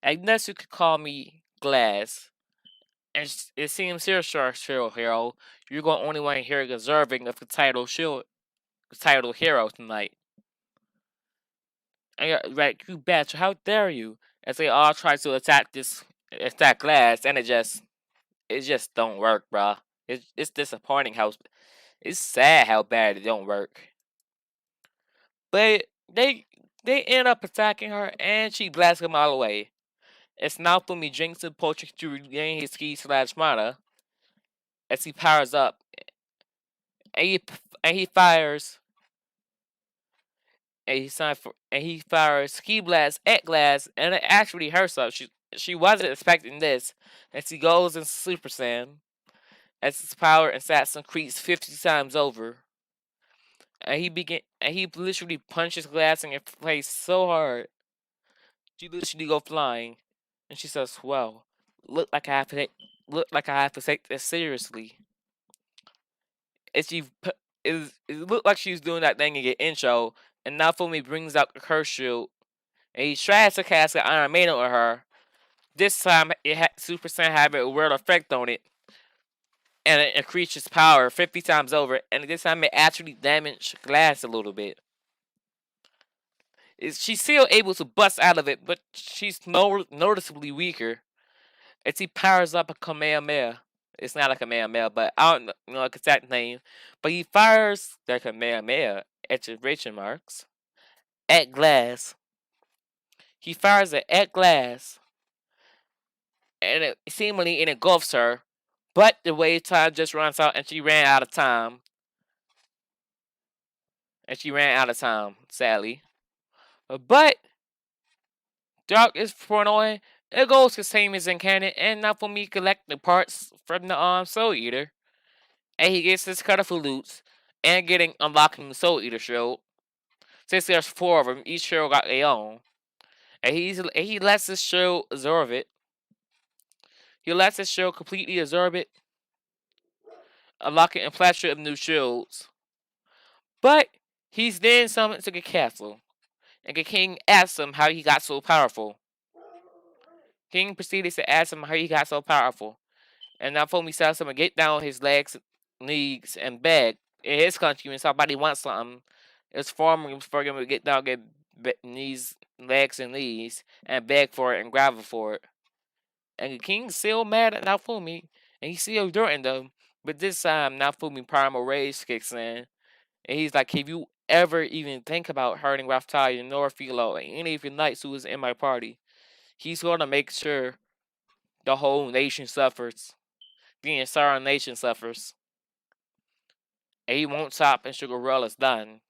I guess you could call me Glass. And it seems here, Shield Hero, you're going to only want to hear deserving of the title hero tonight. And you're like, you betcha, how dare you? As they all try to attack Glass, and it just don't work, bruh. It's disappointing it's sad how bad it don't work. But they they end up attacking her, and she blasts them all away. As Naofumi drinks the potion to regain his ki slash mana, as he powers up, and he fires and he fires ski blast at Glass, and it actually hurts her. She wasn't expecting this, and she goes into Super Saiyan as his power and stats increase 50 times over. And he literally punches Glass in her face so hard she literally go flying, and she says, "Well, look like I have to take, look like I have to take this seriously." And it looked like she was doing that thing in your intro, and Naofumi brings out the curse shield, and he tries to cast an Iron Maiden on her. This time, Super Saiyan have a weird effect on it, and it increases power 50 times over, and this time it actually damaged Glass a little bit. She's still able to bust out of it, but she's noticeably weaker. As he powers up a Kamehameha. It's not a Kamehameha, but I don't know the exact name. But he fires the Kamehameha exclamation marks at Glass. He fires it at Glass, and it seemingly it engulfs her. But the wave time just runs out, and she ran out of time. Sadly. But Dark is paranoid. It goes to same as in canon, and not for me collect the parts from the Soul Eater. And he gets his colorful loots and getting unlocking the Soul Eater shield. Since there's four of them, each shield got their own. And he lets his shield absorb it. He lets his shield completely absorb it, unlocking a plethora of new shields. But he's then summoned to the castle, and the king asks him how he got so powerful. King proceeded to ask him how he got so powerful, and now Fomi tells him to get down on his legs, knees, and beg. In his country, when somebody wants something, it's for him to get down, get knees, legs, and knees, and beg for it and grovel for it. And the king's still mad at Naofumi, and he's still doing them. But this time, Naofumi primal rage kicks in, and he's like, "If you ever even think about hurting Raphtalia nor Philo and any of your knights who is in my party, he's gonna make sure the whole nation suffers. The entire nation suffers. And he won't stop until Gorilla's done."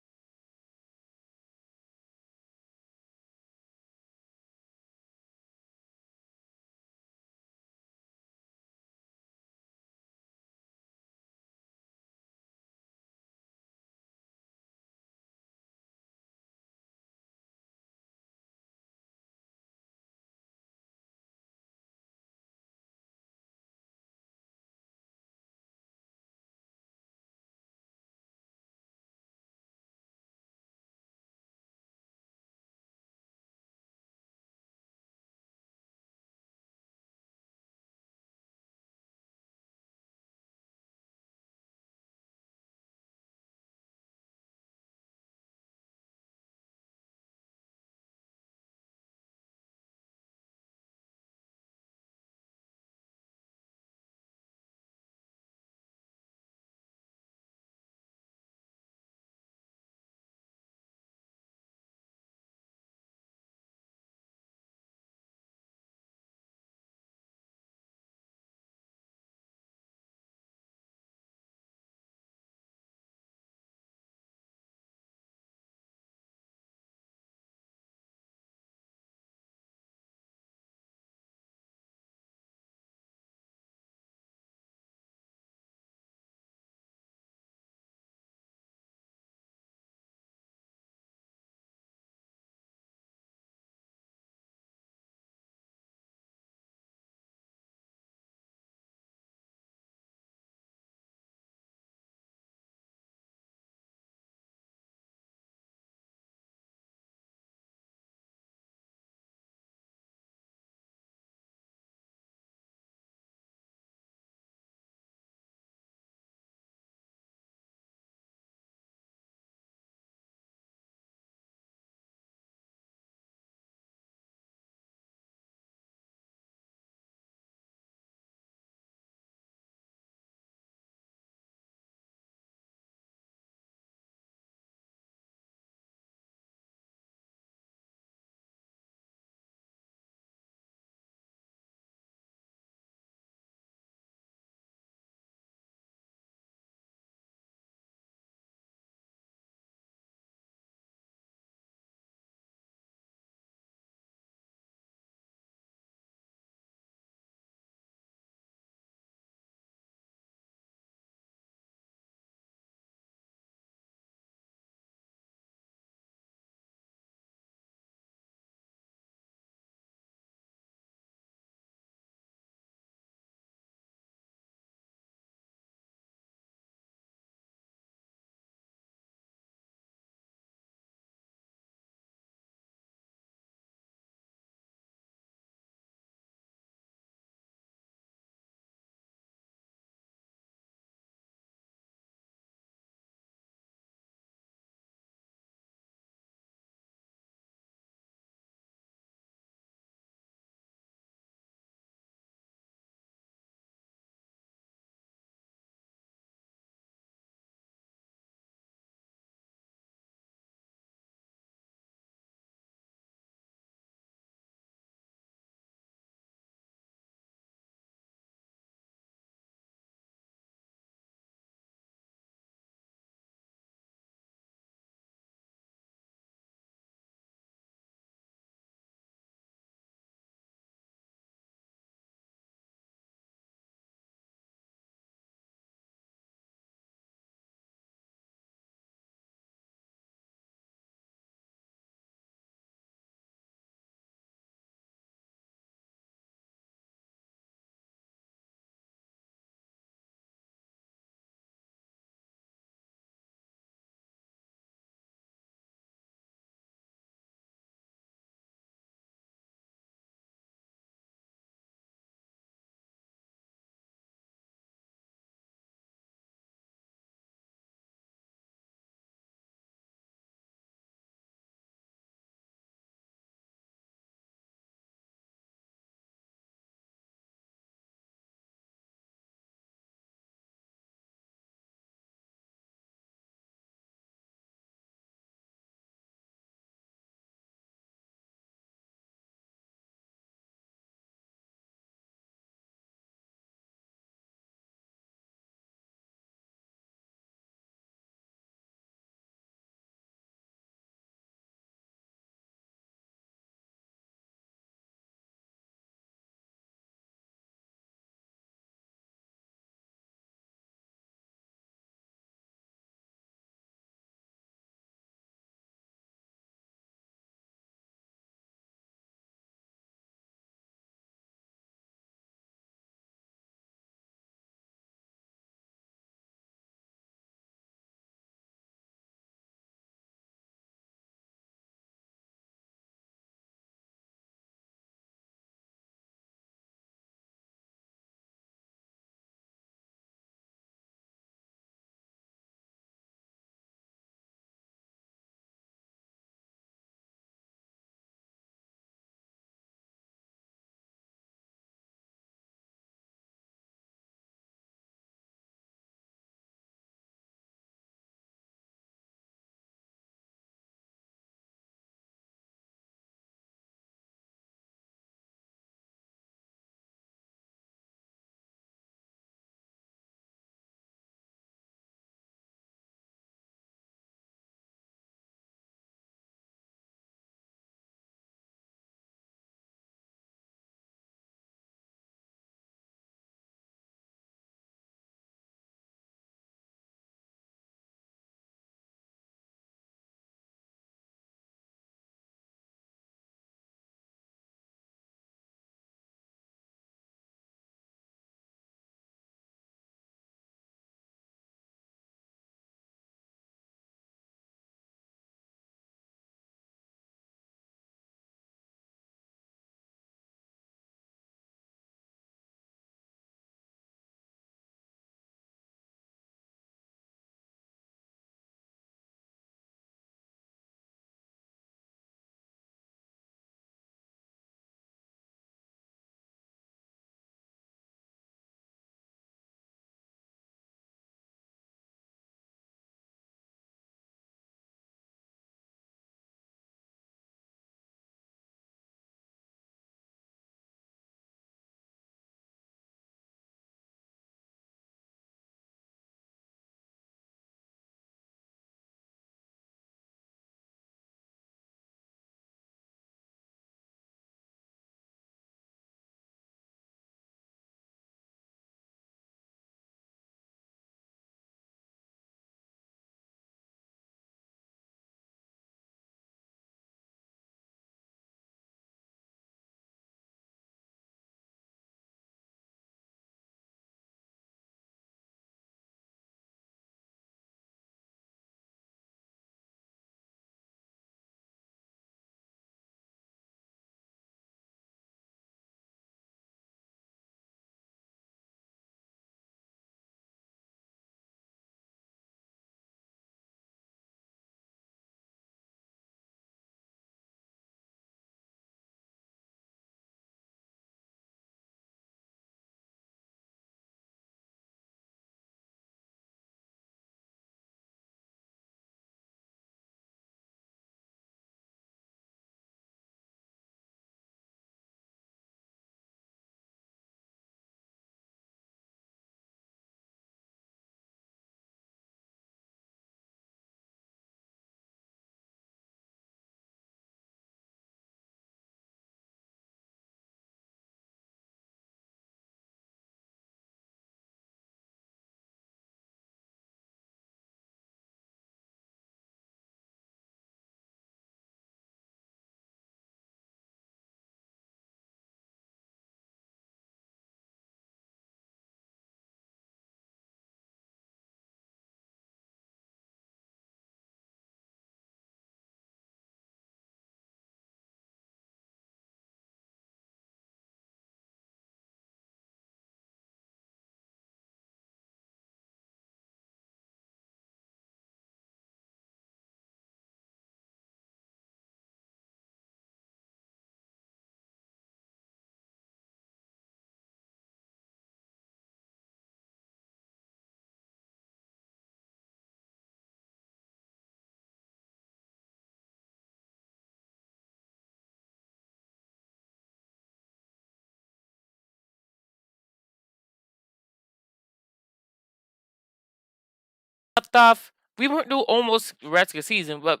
off, we weren't do almost the rest of the season, but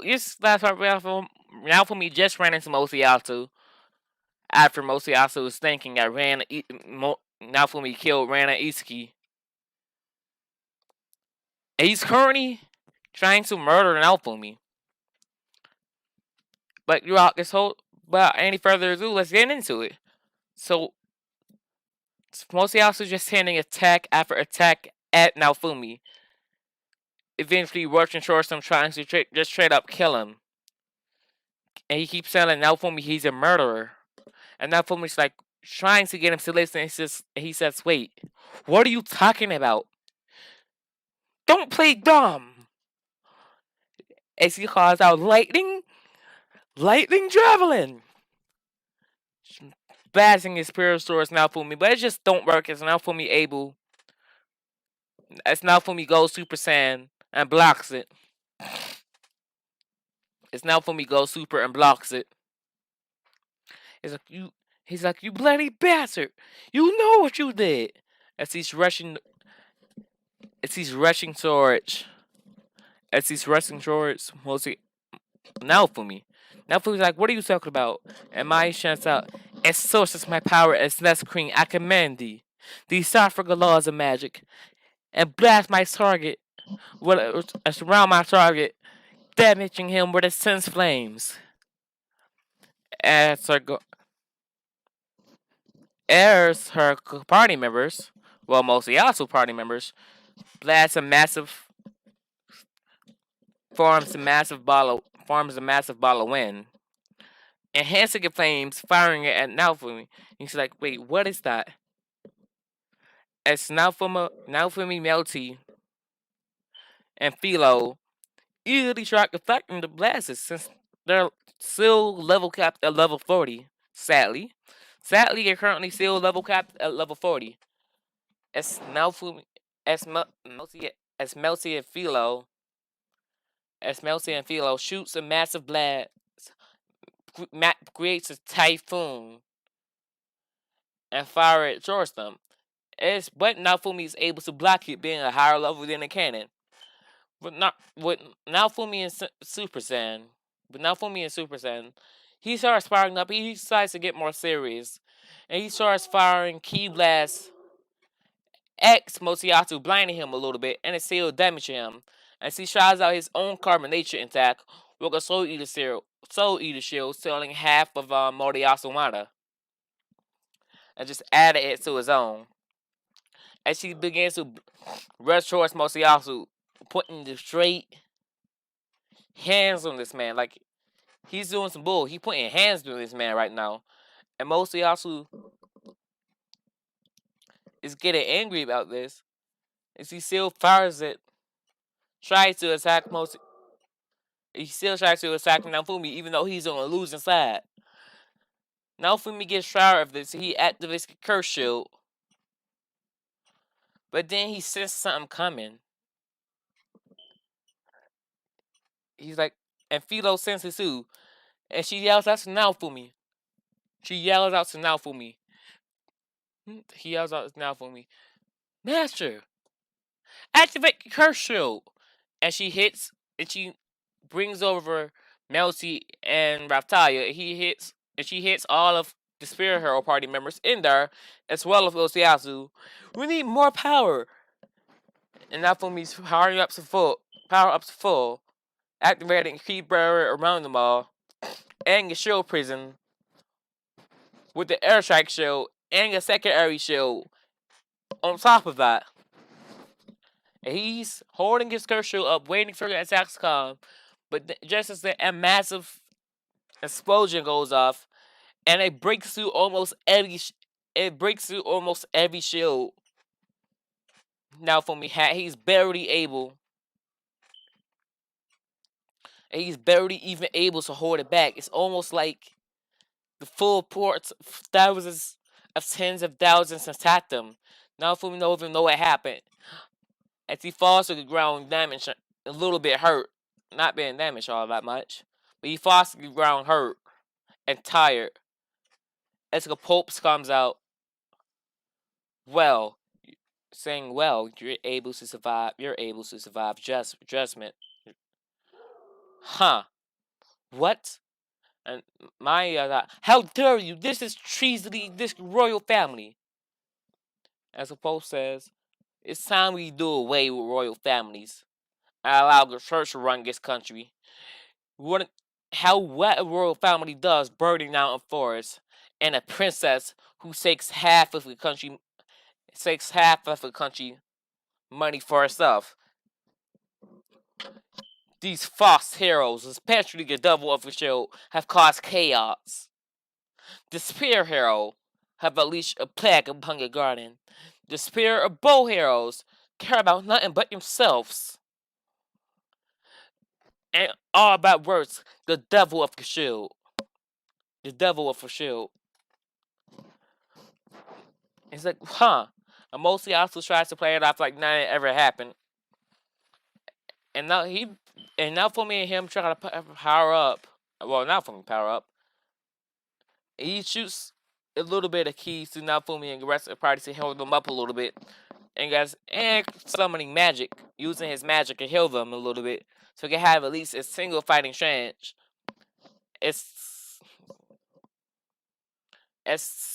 this last part, Naofumi just ran into Mosiyasu after Mosiyasu was thinking that Naofumi killed Rana Isuki. And he's currently trying to murder Naofumi. But throughout this whole, without any further ado, let's get into it. So, Mosiyasu just sending attack after attack at Naofumi, eventually rushing towards him, trying to just straight up kill him. And he keeps telling Naofumi he's a murderer. And Naofumi's like trying to get him to listen. He says, "Wait, what are you talking about? Don't play dumb." As he calls out, "Lightning javelin!" Bashing his spears towards Naofumi, but it just don't work as Naofumi goes Super Saiyan and blocks it. As Naofumi goes Super and blocks it. He's like, "You bloody bastard! You know what you did!" As he's rushing towards mostly Naofumi. Naofumi's like, "What are you talking about?" And Mai shouts out, "As source as my power as less queen, I command thee. Decipher the laws of magic, and blast my target, around my target, damaging him with its sense flames." As her party members, well, mostly also party members, forms a massive ball of wind, enhancing the flames, firing it at Naofumi. He's like, "Wait, what is that?" As Naofumi, Melty, and Philo easily try deflecting the blasts since they're still level capped at level 40. Sadly, they're currently still level capped at level 40. As Naofumi, as Melty and Philo shoots a massive blast, creates a typhoon, and fire it towards them. But Naofumi is able to block it, being a higher level than a cannon. But not with Naofumi and Super Saiyan. He starts firing up. He decides to get more serious, and he starts firing Ki Blast X Mosiyasu, blinding him a little bit, and it's still damaging him. As he tries out his own carbonation attack with a Soul Eater shield, stealing half of Moriyasu mana, and just added it to his own. As he begins to rush towards Mosiyasu, putting the straight hands on this man. Like, he's doing some bull. He's putting hands on this man right now. And Mosiyasu is getting angry about this. As he still fires it. He still tries to attack Naofumi, even though he's on the losing side. Naofumi gets tired of this. He activates the curse shield. But then he senses something coming. He's like, and Philo senses too. And she yells out to Naofumi. He yells out to Naofumi, "Master, activate the curse shield!" And she brings over Melty and Raptalia. She hits all of the Spirit Hero party members in there, as well as Osiyasu. "We need more power!" And Naofumi's power up to full, activating Key Barrier around them all, and the shield prison with the air strike shield and a secondary shield on top of that. And he's holding his curse shield up, waiting for the attacks to come. But just as a massive explosion goes off, and it breaks through almost every shield. Naofumi he's barely even able to hold it back. It's almost like the full ports of thousands of tens of thousands attacked him. Naofumi don't even know what happened. As he falls to the ground, damaged, a little bit hurt, not being damaged all that much, but he falls to the ground hurt and tired. As the Pope comes out, "Well, saying, "Well, you're able to survive. You're able to survive judgment." Huh? What? And how dare you? This is treason. This royal family. As the Pope says, it's time we do away with royal families and allow the church to run this country. What a royal family does, burning down a forest, and a princess who takes half of the country money for herself. These false heroes, especially the devil of the show, have caused chaos. The spear hero have unleashed a plague upon the garden. The spear of bow heroes care about nothing but themselves. And all about words, the devil of the shield. The devil of the shield. It's like, huh. And mostly also tries to play it off like nothing ever happened. And now for me and him trying to power up. Well, not for me power up. He shoots a little bit of keys to Naofumi and the rest of the party to heal them up a little bit. And summoning magic, using his magic to heal them a little bit, so he can have at least a single fighting chance. It's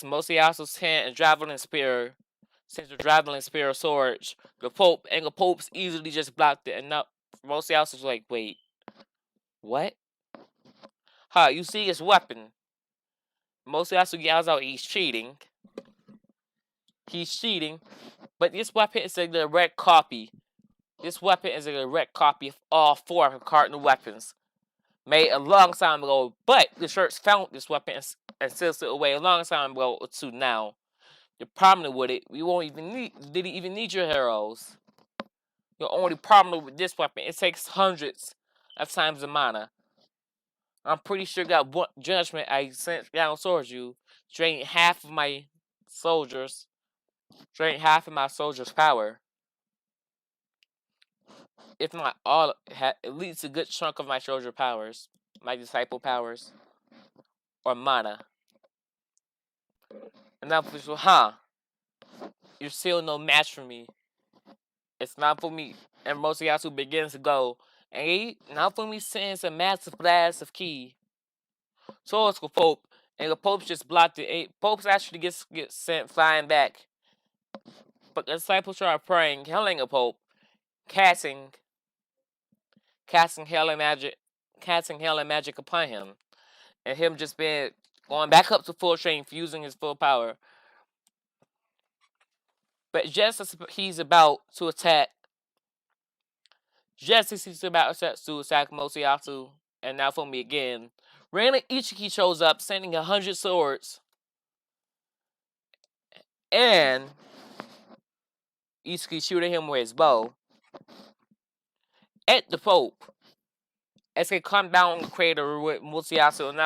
mostly also sent and javelin spear. Since the javelin spear swords, the Pope's easily just blocked it, and now mostly also was like, wait, what? Huh? You see his weapon? Mostly also yells out, he's cheating. He's cheating, but this weapon is a direct copy. This weapon is a direct copy of all 4 of the cardinal weapons made a long time ago, but the church found this weapon and sealed it away a long time ago to now. The problem with it, didn't even need your heroes. Your only problem with this weapon, it takes hundreds of times the mana. I'm pretty sure that one judgment I sent down towards you drained half of my soldiers' power. If not all, at least a good chunk of my soldier powers, my disciple powers, or mana. And now, huh? You're still no match for me. It's not for me. And Mosiyasu begins to go, and Naofumi sends a massive blast of ki towards the Pope, and the Pope just blocked it. Pope actually gets sent flying back. But the disciples are praying, healing the Pope, casting hell and magic upon him, and him just going back up to full strength, using his full power. But just as he's about to attack Mosiyasu and Naofumi again, Random Ichiki shows up, sending 100 swords, and Ichiki shooting him with his bow at the Pope as they come down the crater with Mosiyasu and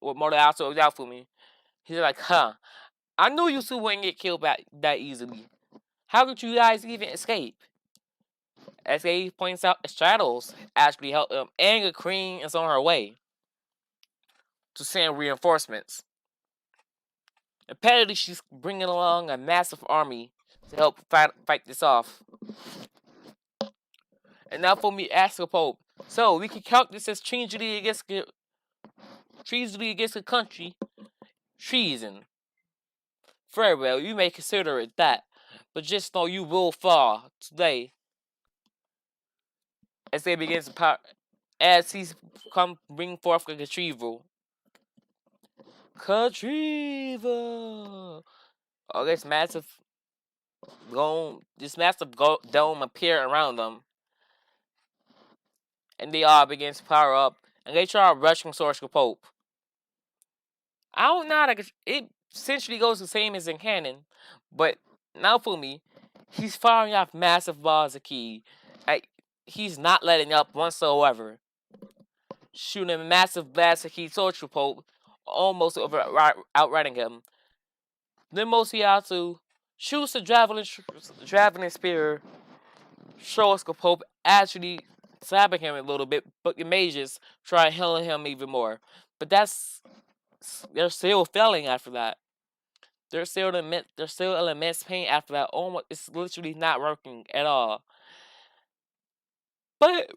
Naofumi. He's like, huh, I knew you two wouldn't get killed that easily. How could you guys even escape? As he points out, the shadows actually help them, and the Queen is on her way to send reinforcements. Apparently, she's bringing along a massive army to help fight this off. And now for me, ask the Pope, so we can count this as treason against the country. Treason. Very well, you may consider it that, but just know you will fall today. As they begin to as he's come bring forth the retrieval. Oh, this massive dome appear around them, and they all begin to power up, and they try rushing towards the Pope. I don't know how it essentially goes the same as in canon, but now for me, he's firing off massive balls of ki. He's not letting up whatsoever. Shooting a massive blast of ki towards the Pope, almost outrunning him. Then Mosiyasu shoots the javelin spear, shows the Pope actually stabbing him a little bit, but the mages try healing him even more. But they're still failing after that. they're still in immense pain after that. Almost, it's literally not working at all. But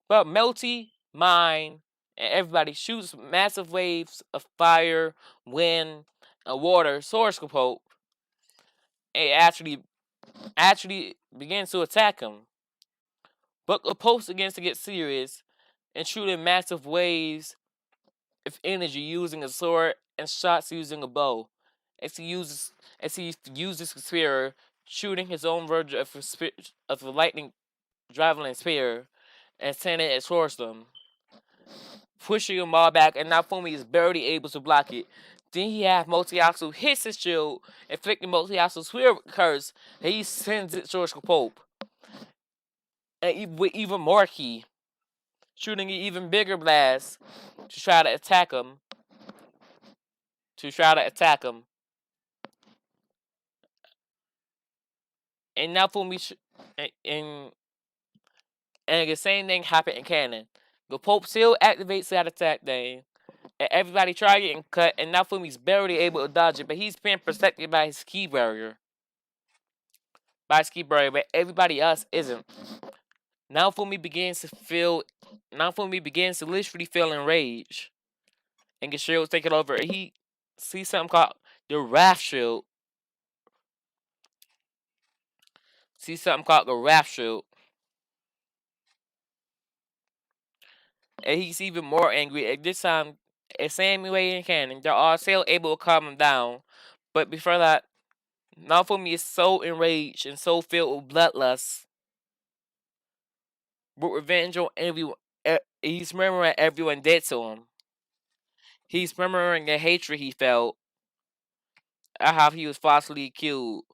Melty, Mine, and everybody shoots massive waves of fire, wind, and water. Source Pope, and actually begins to attack him. But the Pope begins to get serious and shooting massive waves of energy using a sword and shots using a bow. As he uses the spear, shooting his own version of a lightning javelin spear and sending it towards them, pushing them all back, and Naofumi is barely able to block it. Then he has Multi-Axel hits his shield, inflicting Multi-Axel's spear curse, and he sends it towards the Pope. And with even more key, shooting an even bigger blast to try to attack him. And Naofumi and the same thing happened in canon. The Pope still activates that attack thing, and everybody try getting cut, and Naofumi's barely able to dodge it, but he's being protected by his key barrier. But everybody else isn't. Naofumi begins to literally feel enraged, and the shield's taking over, and he sees something called the Wrath Shield. And he's even more angry. At this time, as same way in canon, they're all still able to calm him down. But before that, Naofumi is so enraged and so filled with bloodlust, with revenge on everyone. He's remembering everyone did to him. He's remembering the hatred he felt at how he was falsely killed.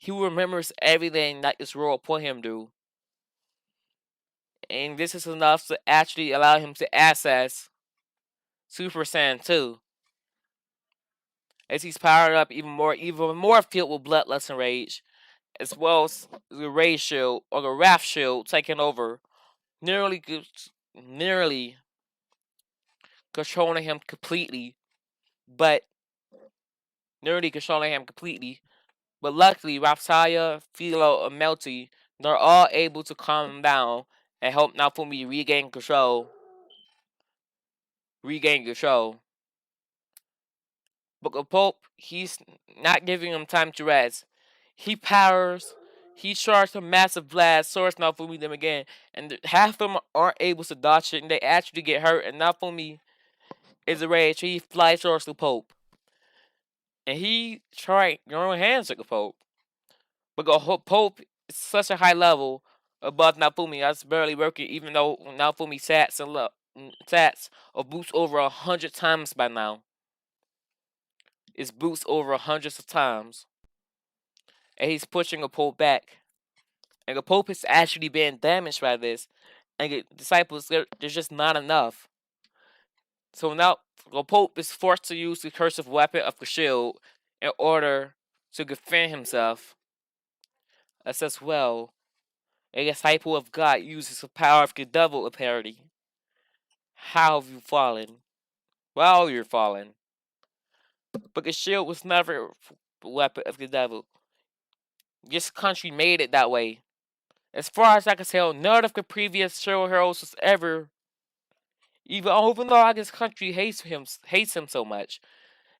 He remembers everything that this world put him through. And this is enough to actually allow him to access Super Saiyan 2. As he's powered up even more filled with bloodlust and rage, as well as the Rage Shield or the Wrath Shield taking over, nearly controlling him completely. But luckily, Raphael, Philo, and Melty, they're all able to calm him down and help Naofumi regain control. But the Pope, he's not giving him time to rest. He charged a massive blast, towards Naofumi them again, and half of them aren't able to dodge it, and they actually get hurt, and Naofumi is enraged. He flies towards the Pope. And he tried throwing hands at the Pope. But the Pope is such a high level above Naofumi, that's barely working, even though Naofumi's stats are boosted over 100 times by now. It's boosted over hundreds of times. And he's pushing the Pope back. And the Pope is actually being damaged by this. And the disciples, there's just not enough. So now the Pope is forced to use the cursive weapon of the shield in order to defend himself. As well, a disciple of God uses the power of the devil apparently. How have you fallen? Well, you're fallen. But the shield was never a weapon of the devil. This country made it that way. As far as I can tell, none of the previous shield heroes was ever, even though this country hates him so much.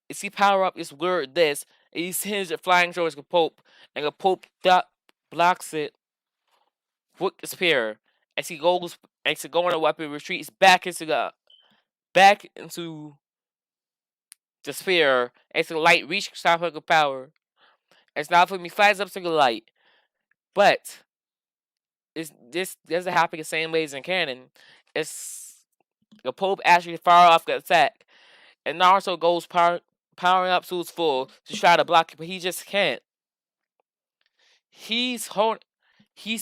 Is he power up his word this, and he sends it flying towards the Pope, and the Pope blocks it with the spear. As he goes on a weapon, retreats back into the spear, as the light reaches top of the power. As Naofumi flies up to the light. But this doesn't happen the same way as in canon. It's the Pope actually fire off the attack, and Naruto goes powering up to his full to try to block it, but he just can't. He's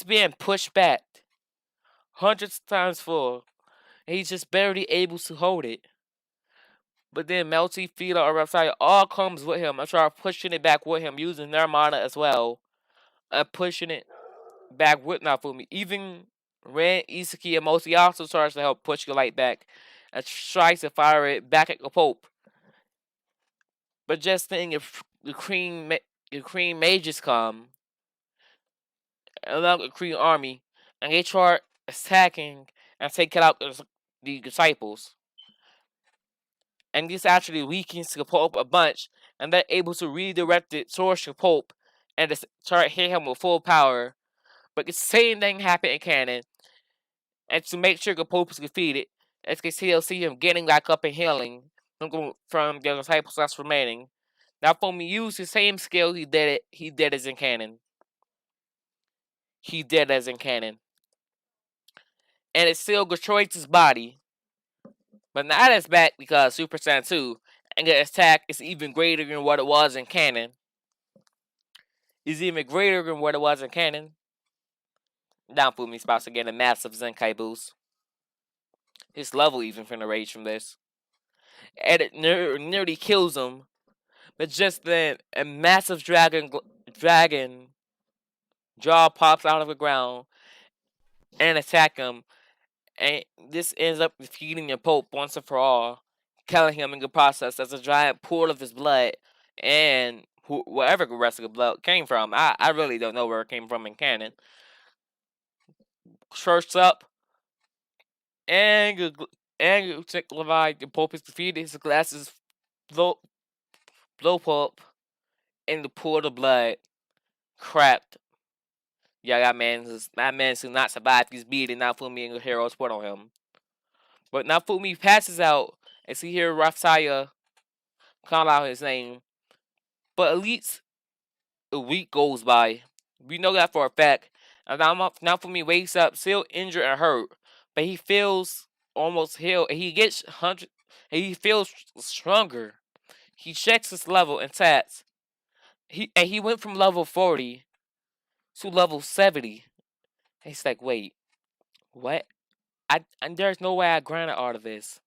being pushed back hundreds of times full, and he's just barely able to hold it. But then Melty, Fila, or Raphael all comes with him and start pushing it back with him using their mana as well, and pushing it back with Naofumi. Even Ren, Isaki, and Mosi also starts to help push the light back and tries to fire it back at the Pope. But just think if the Kree mages come along with the Kree army and they start attacking and taking out the disciples. And this actually weakens the Pope a bunch, and they're able to redirect it towards the Pope and start hitting him with full power. But the same thing happened in canon, and to make sure the Pope is defeated, as you can still see him getting back up and healing from the disciples that's remaining. Naofumi used the same skill he did as in canon. And it still destroys his body. But now that's back because Super Saiyan 2 and the attack is even greater than what it was in canon. Naofumi's about to get a massive Zenkai boost. His level even finna rage from this. And it nearly kills him. But just then, a massive dragon jaw pops out of the ground and attack him. And this ends up defeating the Pope once and for all, killing him in the process as a giant pool of his blood and wherever the rest of the blood came from. I really don't know where it came from in canon. Shirts up, and Levi, the Pope is defeated. His glasses blow up in the pool of blood. Crapped. Yeah, that man does not survive these beating. Naofumi and the heroes put on him. But Naofumi passes out as he hears Rafsaya call out his name. But at least a week goes by. We know that for a fact. And Naofumi wakes up still injured and hurt, but he feels almost healed. And he gets 100. And he feels stronger. He checks his level and stats. He went from level 40 to level 70. And he's like, wait, what? And there's no way I grinded all of this.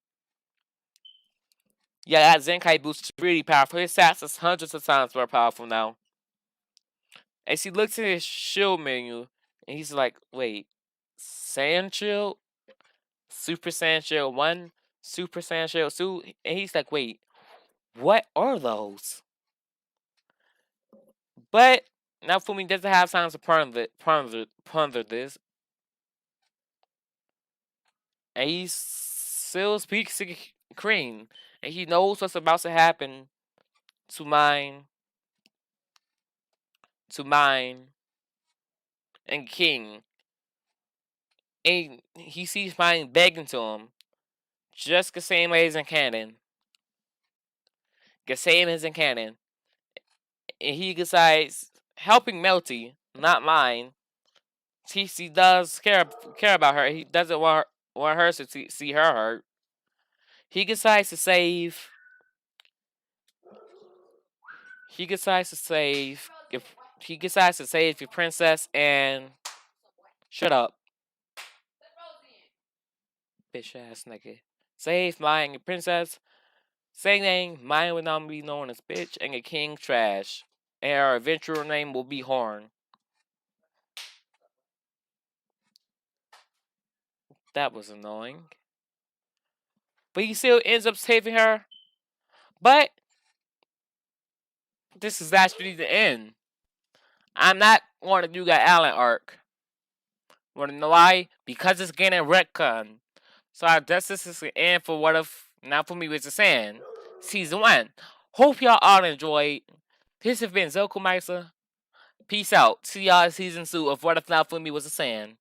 Yeah, that Zenkai boost is really powerful. His stats is hundreds of times more powerful now. As he looks at his shield menu, and he's like, wait, Saiyan Shield? Super Saiyan Shield 1? Super Saiyan Shield 2? And he's like, wait, what are those? But Naofumi doesn't have time to ponder this. And he still speaks to Kree, and he knows what's about to happen to mine and King. And he sees mine begging to him, just the same way as in canon. And he decides helping Melty, not mine. He does care about her. He doesn't want her to see her hurt. He decides to save the princess and shut up, bitch ass nigga. Save mine and the princess. Saying mine will not be known as bitch and the king trash. And our adventurer name will be Horn. That was annoying. But he still ends up saving her. But this is actually the end. I'm not going to do that Allen arc. Want to know why? Because it's getting retcon. So I guess this is the end for What If Naofumi Was a Saiyan Season 1. Hope y'all all enjoyed. This has been Zoku Misa. Peace out. See y'all in Season 2 of What If Naofumi Was a Saiyan.